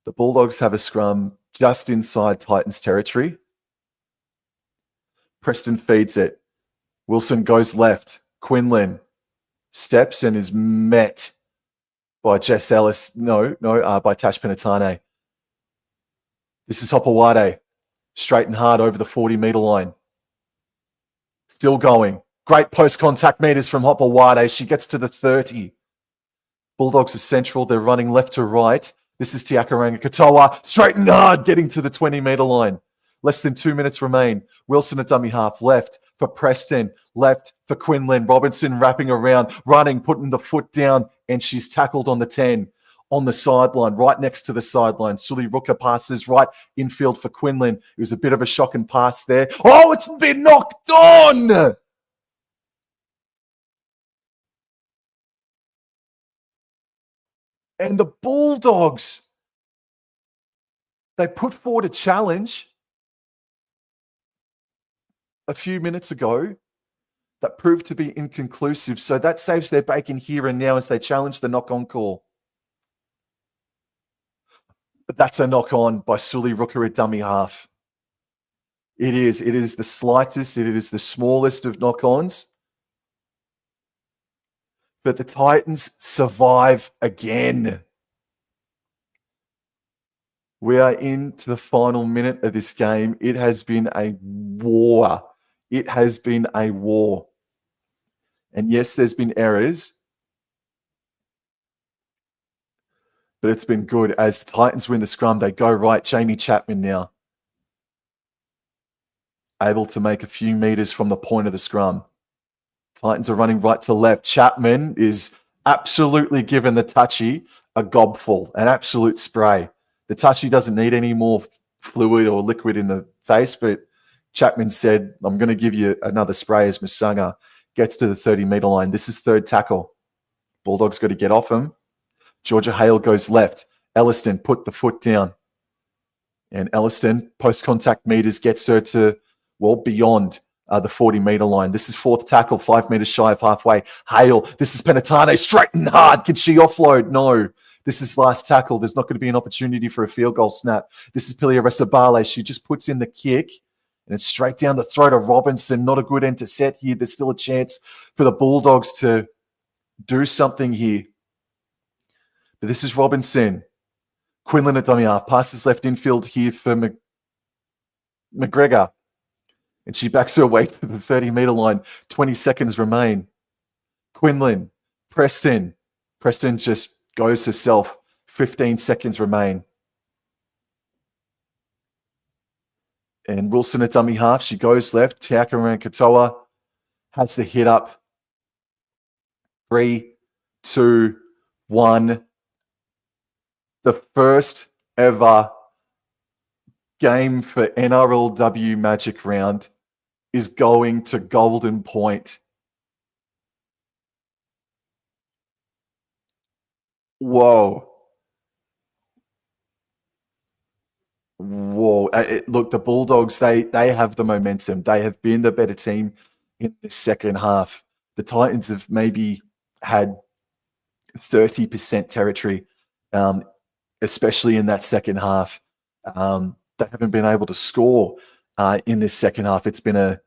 The Bulldogs have a scrum just inside Titans territory. Preston feeds it. Wilson goes left. Quinlan steps and is met by Jess Ellis. By Tash Penatane. This is Hopawade. Straight and hard over the 40-meter line. Still going. Great post-contact meters from Hopawade. She gets to the 30. Bulldogs are central. They're running left to right. This is Tiakaranga Katoa. Straight and hard, getting to the 20-meter line. Less than 2 minutes remain. Wilson at dummy half. Left for Preston. Left for Quinlan. Robinson wrapping around. Running, putting the foot down. And she's tackled on the 10. On the sideline, right next to the sideline. Sully Rooker passes right infield for Quinlan. It was a bit of a shocking pass there. Oh, it's been knocked on! And the Bulldogs, they put forward a challenge a few minutes ago that proved to be inconclusive. So that saves their bacon here and now as they challenge the knock-on call. But that's a knock-on by Sully Rooker at dummy half. It is. It is the slightest. It is the smallest of knock-ons. But the Titans survive again. We are into the final minute of this game. It has been a war. It has been a war. And yes, there's been errors. But it's been good. As the Titans win the scrum, they go right. Jamie Chapman now. Able to make a few meters from the point of the scrum. Titans are running right to left. Chapman is absolutely given the touchy a gobful, an absolute spray. The touchy doesn't need any more fluid or liquid in the face, but Chapman said, I'm going to give you another spray as Musanga gets to the 30-meter line. This is third tackle. Bulldogs got to get off him. Georgia Hale goes left. Elliston put the foot down. And Elliston, post-contact meters, gets her to, well, beyond the 40-meter line. This is fourth tackle, 5 meters shy of halfway. Hale, this is Penatane, straight and hard. Can she offload? No. This is last tackle. There's not going to be an opportunity for a field goal snap. This is Pilia Resabale. She just puts in the kick, and it's straight down the throat of Robinson. Not a good end to set here. There's still a chance for the Bulldogs to do something here. But this is Robinson. Quinlan at dummy half. Passes left infield here for McGregor. And she backs her way to the 30-meter line. 20 seconds remain. Quinlan. Preston. Preston just goes herself. 15 seconds remain. And Wilson at dummy half. She goes left. Tiaka Rankatoa has the hit up. 3, 2, 1. The first ever game for NRLW Magic Round is going to Golden Point. Whoa. Whoa. Look, the Bulldogs, they have the momentum. They have been the better team in the second half. The Titans have maybe had 30% territory, especially in that second half. They haven't been able to score in this second half. It's been a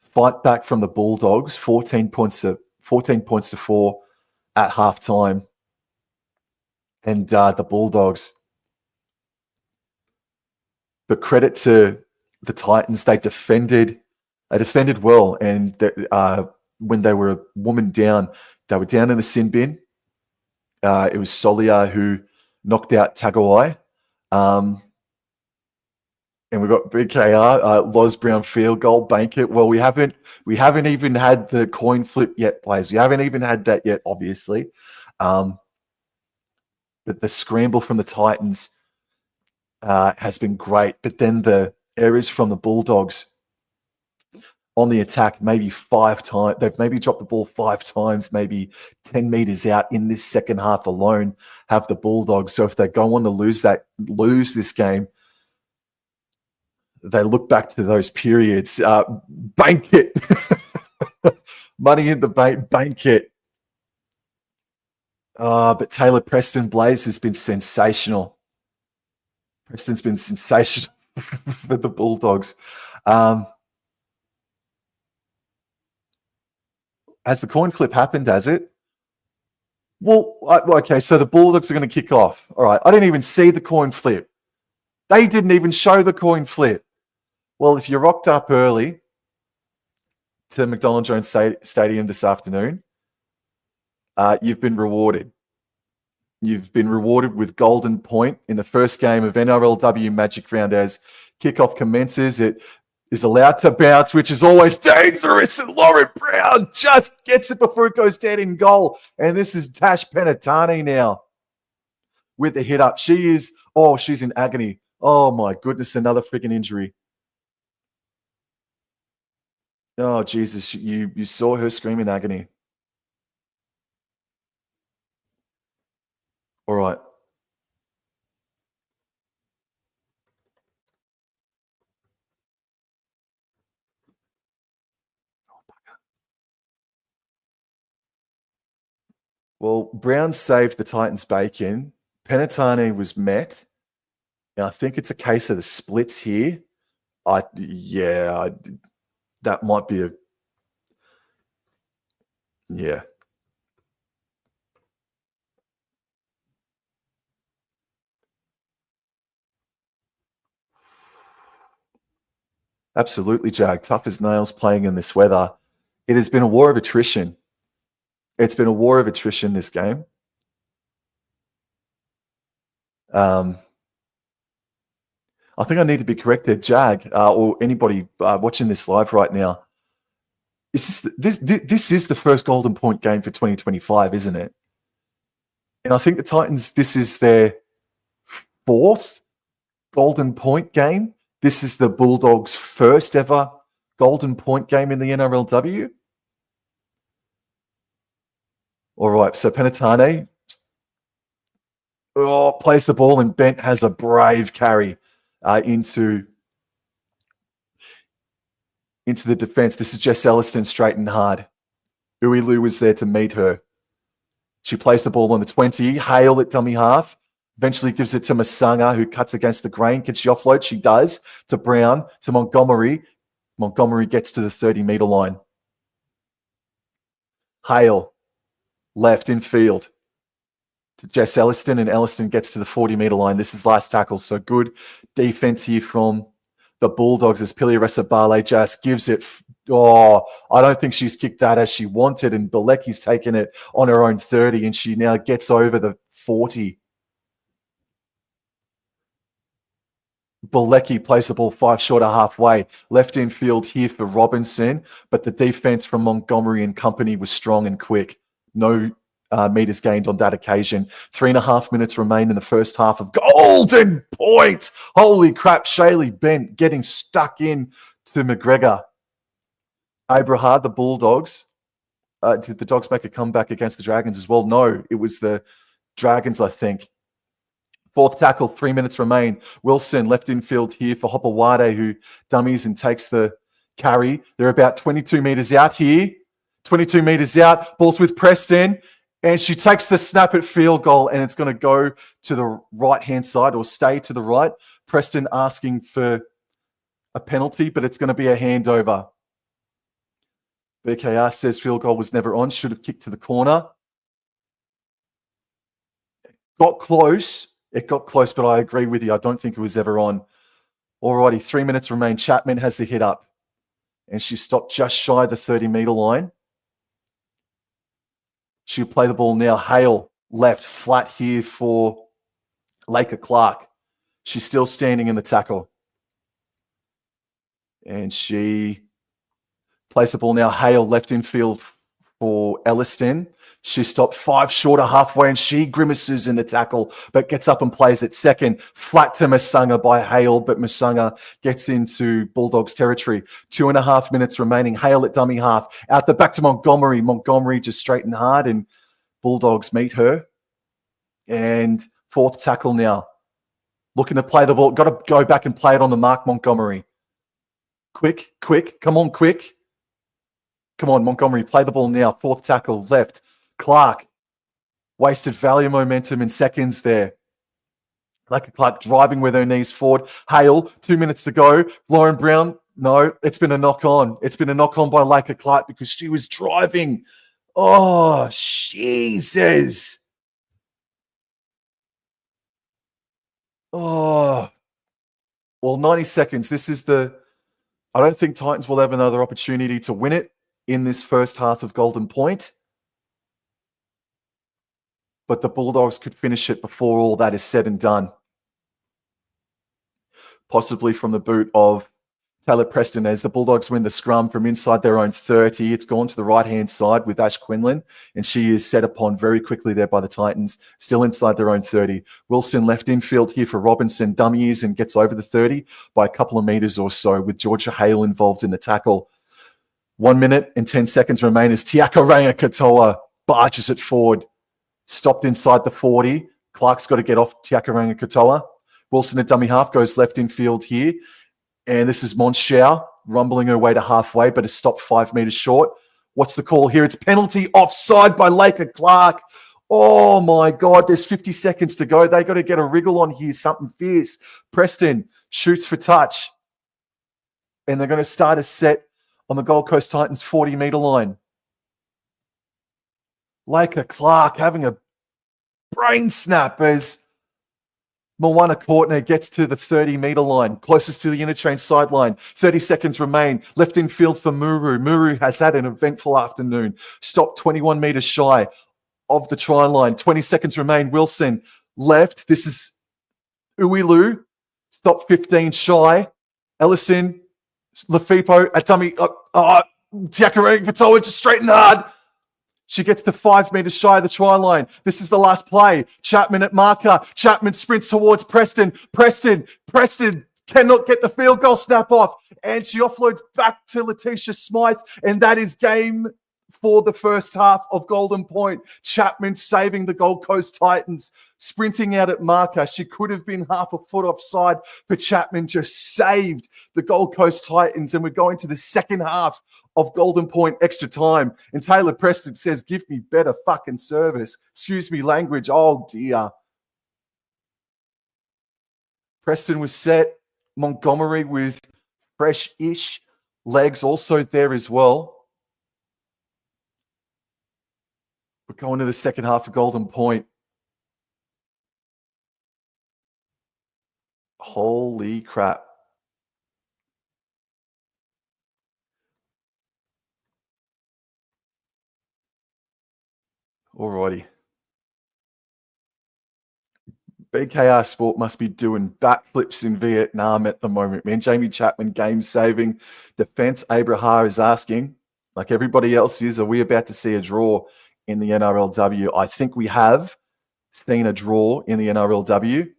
fight back from the Bulldogs, 14 points to 4 at halftime. And the Bulldogs, but credit to the Titans, they defended well. And when they were a woman down, they were down in the sin bin. It was Solia who knocked out Tagawai. And we've got BKR, Loz Brown field goal, bank it. Well, we haven't even had the coin flip yet, players. We haven't even had that yet, obviously. But the scramble from the Titans has been great. But then the errors from the Bulldogs on the attack, maybe 5 times. They've maybe dropped the ball 5 times, maybe 10 meters out in this second half alone, have the Bulldogs. So if they go on to lose this game, they look back to those periods. Bank it. Money in the bank, bank it. But Taylor Preston Blaze has been sensational. Preston's been sensational for the Bulldogs. Has the coin flip happened, has it? Well, okay, so the Bulldogs are going to kick off. All right, I didn't even see the coin flip. They didn't even show the coin flip. Well, if you rocked up early to McDonald Jones Stadium this afternoon, you've been rewarded. You've been rewarded with Golden Point in the first game of NRLW Magic Round as kickoff commences. It is allowed to bounce, which is always dangerous. And Lauren Brown just gets it before it goes dead in goal. And this is Tash Penatane now with the hit up. She's in agony. Oh, my goodness, another freaking injury. Oh, Jesus, you saw her scream in agony. All right. Well, Brown saved the Titans' bacon. Penatane was met. Now, I think it's a case of the splits here. That might be yeah. Absolutely, Jag. Tough as nails playing in this weather. It has been a war of attrition. It's been a war of attrition, this game. I think I need to be corrected, Jag, or anybody watching this live right now. This is the first Golden Point game for 2025, isn't it? And I think the Titans, this is their 4th Golden Point game. This is the Bulldogs' first ever Golden Point game in the NRLW. All right, so Penatane plays the ball, and Bent has a brave carry into the defense. This is Jess Elliston straight and hard. Uilu was there to meet her. She plays the ball on the 20. Hale at dummy half. Eventually gives it to Masanga, who cuts against the grain. Can she offload? She does. To Brown, to Montgomery. Montgomery gets to the 30-meter line. Hale, left in field to Jess Elliston, and Elliston gets to the 40-meter line. This is last tackle, so good defense here from the Bulldogs as Piliaresa Bale just gives it. I don't think she's kicked that as she wanted, and Bilecki's taken it on her own 30, and she now gets over the 40. Bilecki plays the ball 5 short of halfway. Left in field here for Robinson, but the defense from Montgomery and company was strong and quick. No meters gained on that occasion. 3.5 minutes remain in the first half of golden point. Holy crap, Shaylee Bent getting stuck in to McGregor. Abraham, the Bulldogs. Did the Dogs make a comeback against the Dragons as well? No, it was the Dragons, I think. Fourth tackle, 3 minutes remain. Wilson left in field here for Hopawade, who dummies and takes the carry. They're about 22 meters out here. 22 meters out. Ball's with Preston. And she takes the snap at field goal, and it's going to go to the right-hand side or stay to the right. Preston asking for a penalty, but it's going to be a handover. BKR says field goal was never on. Should have kicked to the corner. Got close. It got close, but I agree with you. I don't think it was ever on. Alrighty, 3 minutes remain. Chapman has the hit up, and she stopped just shy of the 30-meter line. She'll play the ball now. Hale left flat here for Laker Clark. She's still standing in the tackle. And she plays the ball now. Hale left in field for Elliston. She stopped 5 short of halfway, and she grimaces in the tackle, but gets up and plays it second. Flat to Masanga by Hale, but Masanga gets into Bulldogs territory. 2.5 minutes remaining. Hale at dummy half. Out the back to Montgomery. Montgomery just straight and hard, and Bulldogs meet her. And fourth tackle now. Looking to play the ball. Got to go back and play it on the mark, Montgomery. Quick. Come on, quick. Come on, Montgomery. Play the ball now. Fourth tackle left. Clark wasted value momentum in seconds there. Like Clark driving with her knees forward. Hale, 2 minutes to go. Lauren Brown, no, it's been a knock on. It's been a knock on by Laker Clark because she was driving. Oh, Jesus. Oh, well, 90 seconds. I don't think Titans will have another opportunity to win it in this first half of Golden Point. But the Bulldogs could finish it before all that is said and done. Possibly from the boot of Taylor Preston as the Bulldogs win the scrum from inside their own 30. It's gone to the right-hand side with Ash Quinlan, and she is set upon very quickly there by the Titans, still inside their own 30. Wilson left infield here for Robinson, dummies and gets over the 30 by a couple of meters or so with Georgia Hale involved in the tackle. 1 minute and 10 seconds remain as Tiaka Rangakatoa barges it forward. Stopped inside the 40. Clark's got to get off Tiaka Rangakatoa. Wilson at dummy half goes left in field here. And this is Monshao rumbling her way to halfway, but has stopped 5 meters short. What's the call here? It's penalty offside by Laker Clark. Oh my God, there's 50 seconds to go. They got to get a wriggle on here, something fierce. Preston shoots for touch. And they're going to start a set on the Gold Coast Titans 40-meter line. Laker Clark having a brain snap as Moana Courtney gets to the 30-meter line, closest to the interchange sideline. 30 seconds remain. Left in field for Muru. Muru has had an eventful afternoon. Stopped 21 meters shy of the try line. 20 seconds remain. Wilson left. This is Uilu. Stopped 15 shy. Ellison, Lafipo at dummy. Tiakare Katoa just straight and hard. She gets to 5 meters shy of the try line. This is the last play. Chapman at marker. Chapman sprints towards Preston. Preston cannot get the field goal snap off. And she offloads back to Letitia Smythe. And that is game for the first half of Golden Point. Chapman saving the Gold Coast Titans, sprinting out at marker. She could have been half a foot offside, but Chapman just saved the Gold Coast Titans. And we're going to the second half of Golden Point extra time. And Taylor Preston says, give me better fucking service. Excuse me, language. Oh, dear. Preston was set. Montgomery with fresh-ish legs also there as well. We're going to the second half of Golden Point. Holy crap. Alrighty. BKR Sport must be doing backflips in Vietnam at the moment, man. Jamie Chapman, game saving. Defense, Abraham is asking, like everybody else is, are we about to see a draw in the NRLW? I think we have seen a draw in the NRLW.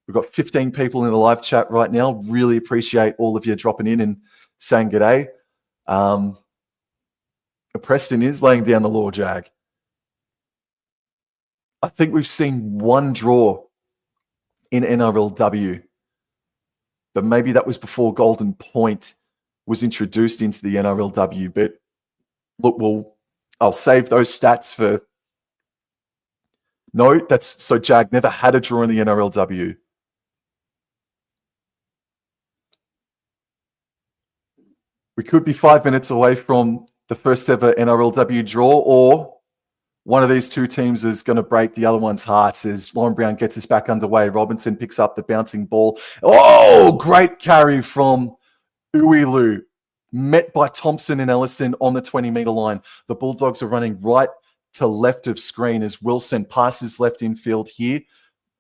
We've got 15 people in the live chat right now. Really appreciate all of you dropping in and saying g'day. Preston is laying down the law, Jag. I think we've seen one draw in NRLW, but maybe that was before Golden Point was introduced into the NRLW. But look, I'll save those stats for... No, so Jag never had a draw in the NRLW. We could be 5 minutes away from the first ever NRLW draw, or one of these two teams is going to break the other one's hearts as Lauren Brown gets us back underway. Robinson picks up the bouncing ball. Oh, great carry from Uilu. Met by Thompson and Elliston on the 20-meter line. The Bulldogs are running right to left of screen as Wilson passes left infield here.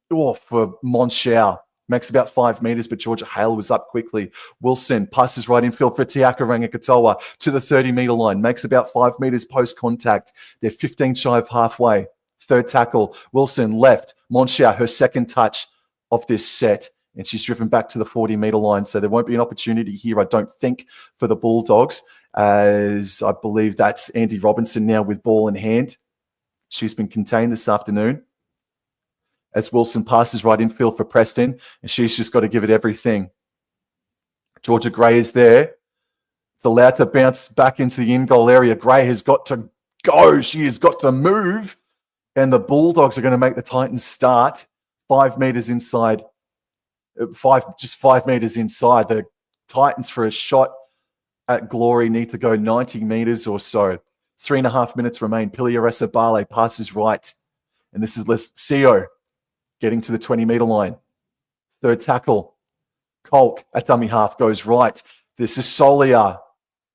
Oh, for Monshao. Makes about 5 meters, but Georgia Hale was up quickly. Wilson passes right infield for Tiaka Rangakatoa to the 30-meter line. Makes about 5 meters post-contact. They're 15 shy of halfway. Third tackle. Wilson left. Monshao, her second touch of this set. And she's driven back to the 40-meter line. So there won't be an opportunity here, I don't think, for the Bulldogs, as I believe that's Andy Robinson now with ball in hand. She's been contained this afternoon. As Wilson passes right infield for Preston, and she's just got to give it everything. Georgia Gray is there. It's allowed to bounce back into the in-goal area. Gray has got to go. She has got to move. And the Bulldogs are going to make the Titans start 5 meters inside. Just 5 meters inside. The Titans, for a shot at glory, need to go 90 meters or so. 3.5 minutes remain. Piliaresa Bale passes right. And this is Lescio getting to the 20-meter line. Third tackle. Kolk at dummy half goes right. This is Solia.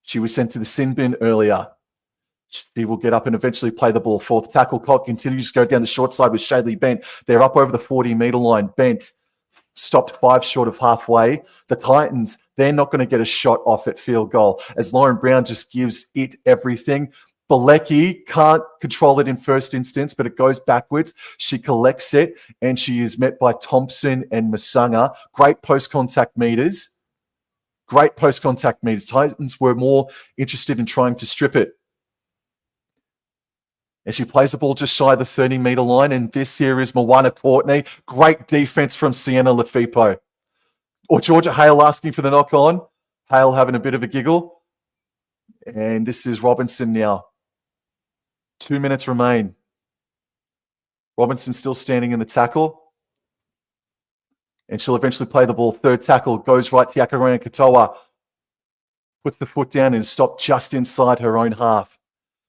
She was sent to the sin bin earlier. She will get up and eventually play the ball. Fourth tackle. Kolk continues to go down the short side with Shaylee Bent. They're up over the 40-meter line. Bent stopped 5 short of halfway. The Titans, they're not going to get a shot off at field goal as Lauren Brown just gives it everything. Balecki can't control it in first instance, but it goes backwards. She collects it, and she is met by Thompson and Masanga. Great post-contact meters. Great post-contact meters. Titans were more interested in trying to strip it. And she plays the ball just shy of the 30-meter line, and this here is Moana Courtney. Great defense from Sienna Lafipo. Or Georgia Hale asking for the knock-on. Hale having a bit of a giggle. And this is Robinson now. 2 minutes remain. Robinson still standing in the tackle. And she'll eventually play the ball. Third tackle goes right to Yakarana Katoa. Puts the foot down and stopped just inside her own half.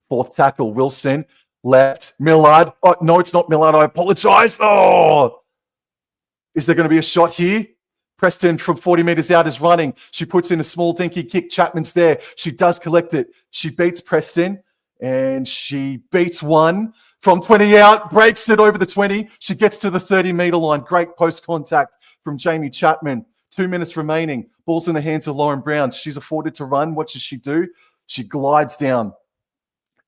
Fourth tackle, Wilson. Left. Millard. Oh, no, it's not Millard. I apologize. Oh! Is there going to be a shot here? Preston from 40 meters out is running. She puts in a small dinky kick. Chapman's there. She does collect it. She beats Preston. And she beats one from 20 out, breaks it over the 20. She gets to the 30-meter line. Great post-contact from Jamie Chapman. 2 minutes remaining. Ball's in the hands of Lauren Brown. She's afforded to run. What does she do? She glides down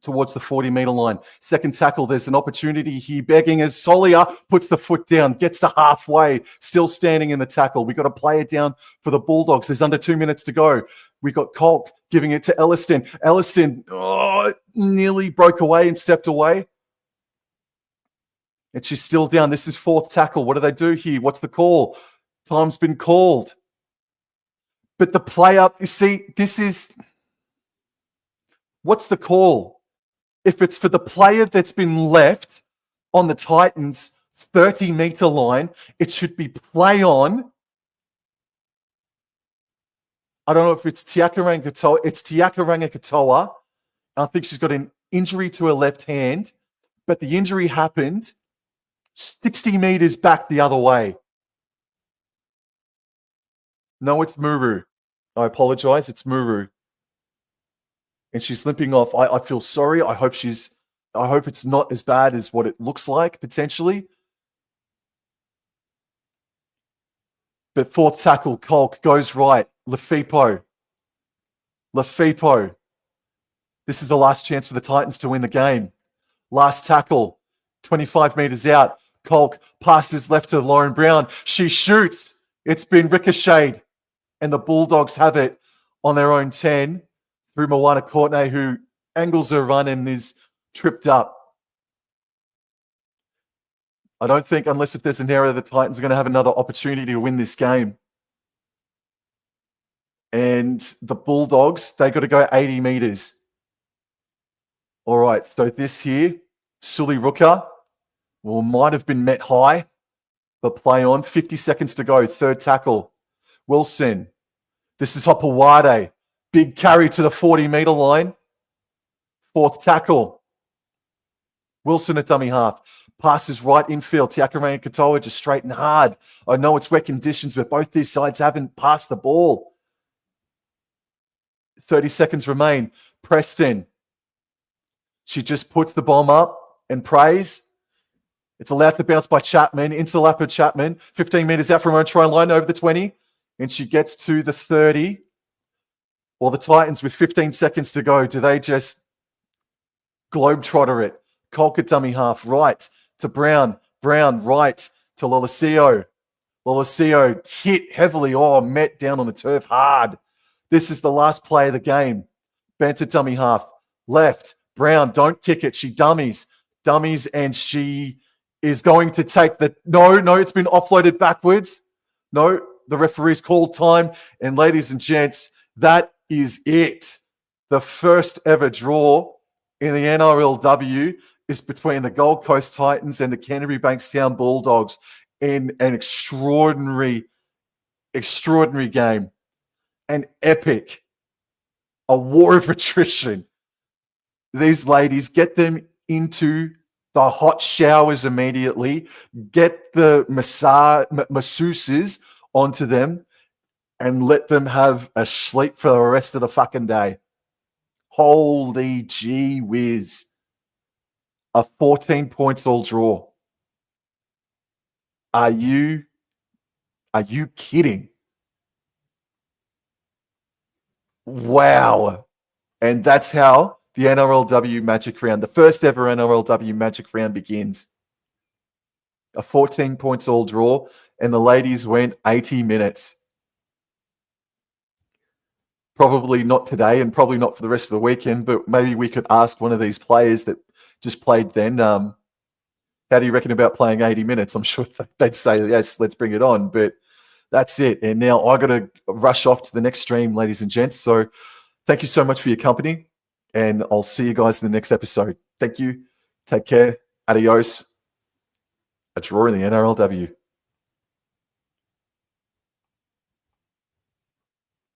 towards the 40-meter line. Second tackle, there's an opportunity here, begging as Solia puts the foot down, gets to halfway, still standing in the tackle. We've got a player down for the Bulldogs. There's under 2 minutes to go. We got Colk giving it to Elliston. Elliston nearly broke away and stepped away. And she's still down. This is fourth tackle. What do they do here? What's the call? Time's been called. But the player, you see, this is... What's the call? If it's for the player that's been left on the Titans' 30-meter line, it should be play on. I don't know if it's Tiakaranga Katoa. It's Tiakaranga Katoa. I think she's got an injury to her left hand, but the injury happened 60 meters back the other way. No, it's Muru. I apologize. It's Muru. And she's limping off. I feel sorry. I hope it's not as bad as what it looks like, potentially. But fourth tackle, Colk goes right. Lafipo. This is the last chance for the Titans to win the game. Last tackle, 25 meters out. Colk passes left to Lauren Brown. She shoots. It's been ricocheted. And the Bulldogs have it on their own 10 through Moana Courtenay, who angles her run and is tripped up. I don't think, unless if there's an error, the Titans are going to have another opportunity to win this game. And the Bulldogs, they got to go 80 meters. All right, so this here, Sully Rooker, might have been met high, but play on. 50 seconds to go, third tackle. Wilson. This is Hopawade. Big carry to the 40-meter line. Fourth tackle. Wilson at dummy half. Passes right infield. Tiakaranga Katoa just straight and hard. I know it's wet conditions, but both these sides haven't passed the ball. 30 seconds remain. Preston. She just puts the bomb up and prays. It's allowed to bounce by Chapman. Into the lap of Chapman. 15 meters out from her own try line over the 20. And she gets to the 30. Well, the Titans with 15 seconds to go, do they just globetrotter it? Colk at dummy half, right to Brown. Brown, right to Lolosio. Lolosio hit heavily. Met down on the turf hard. This is the last play of the game. Bent at dummy half. Left. Brown, don't kick it. She dummies. And she is going to take the... No, it's been offloaded backwards. No, the referee's called time. And ladies and gents, that is it. The first ever draw in the NRLW is between the Gold Coast Titans and the Canterbury Bankstown Bulldogs in an extraordinary game. An epic. A war of attrition. These ladies, get them into the hot showers immediately. Get the masseuses onto them and let them have a sleep for the rest of the fucking day. Holy gee whiz. A 14 points all draw. Are you kidding? Wow. And that's how the NRLW Magic Round, the first ever NRLW Magic Round begins. A 14 points all draw, and the ladies went 80 minutes. Probably not today and probably not for the rest of the weekend, but maybe we could ask one of these players that just played then, how do you reckon about playing 80 minutes? I'm sure they'd say, yes, let's bring it on. But that's it. And now I got to rush off to the next stream, ladies and gents. So thank you so much for your company. And I'll see you guys in the next episode. Thank you. Take care. Adios. A draw in the NRLW.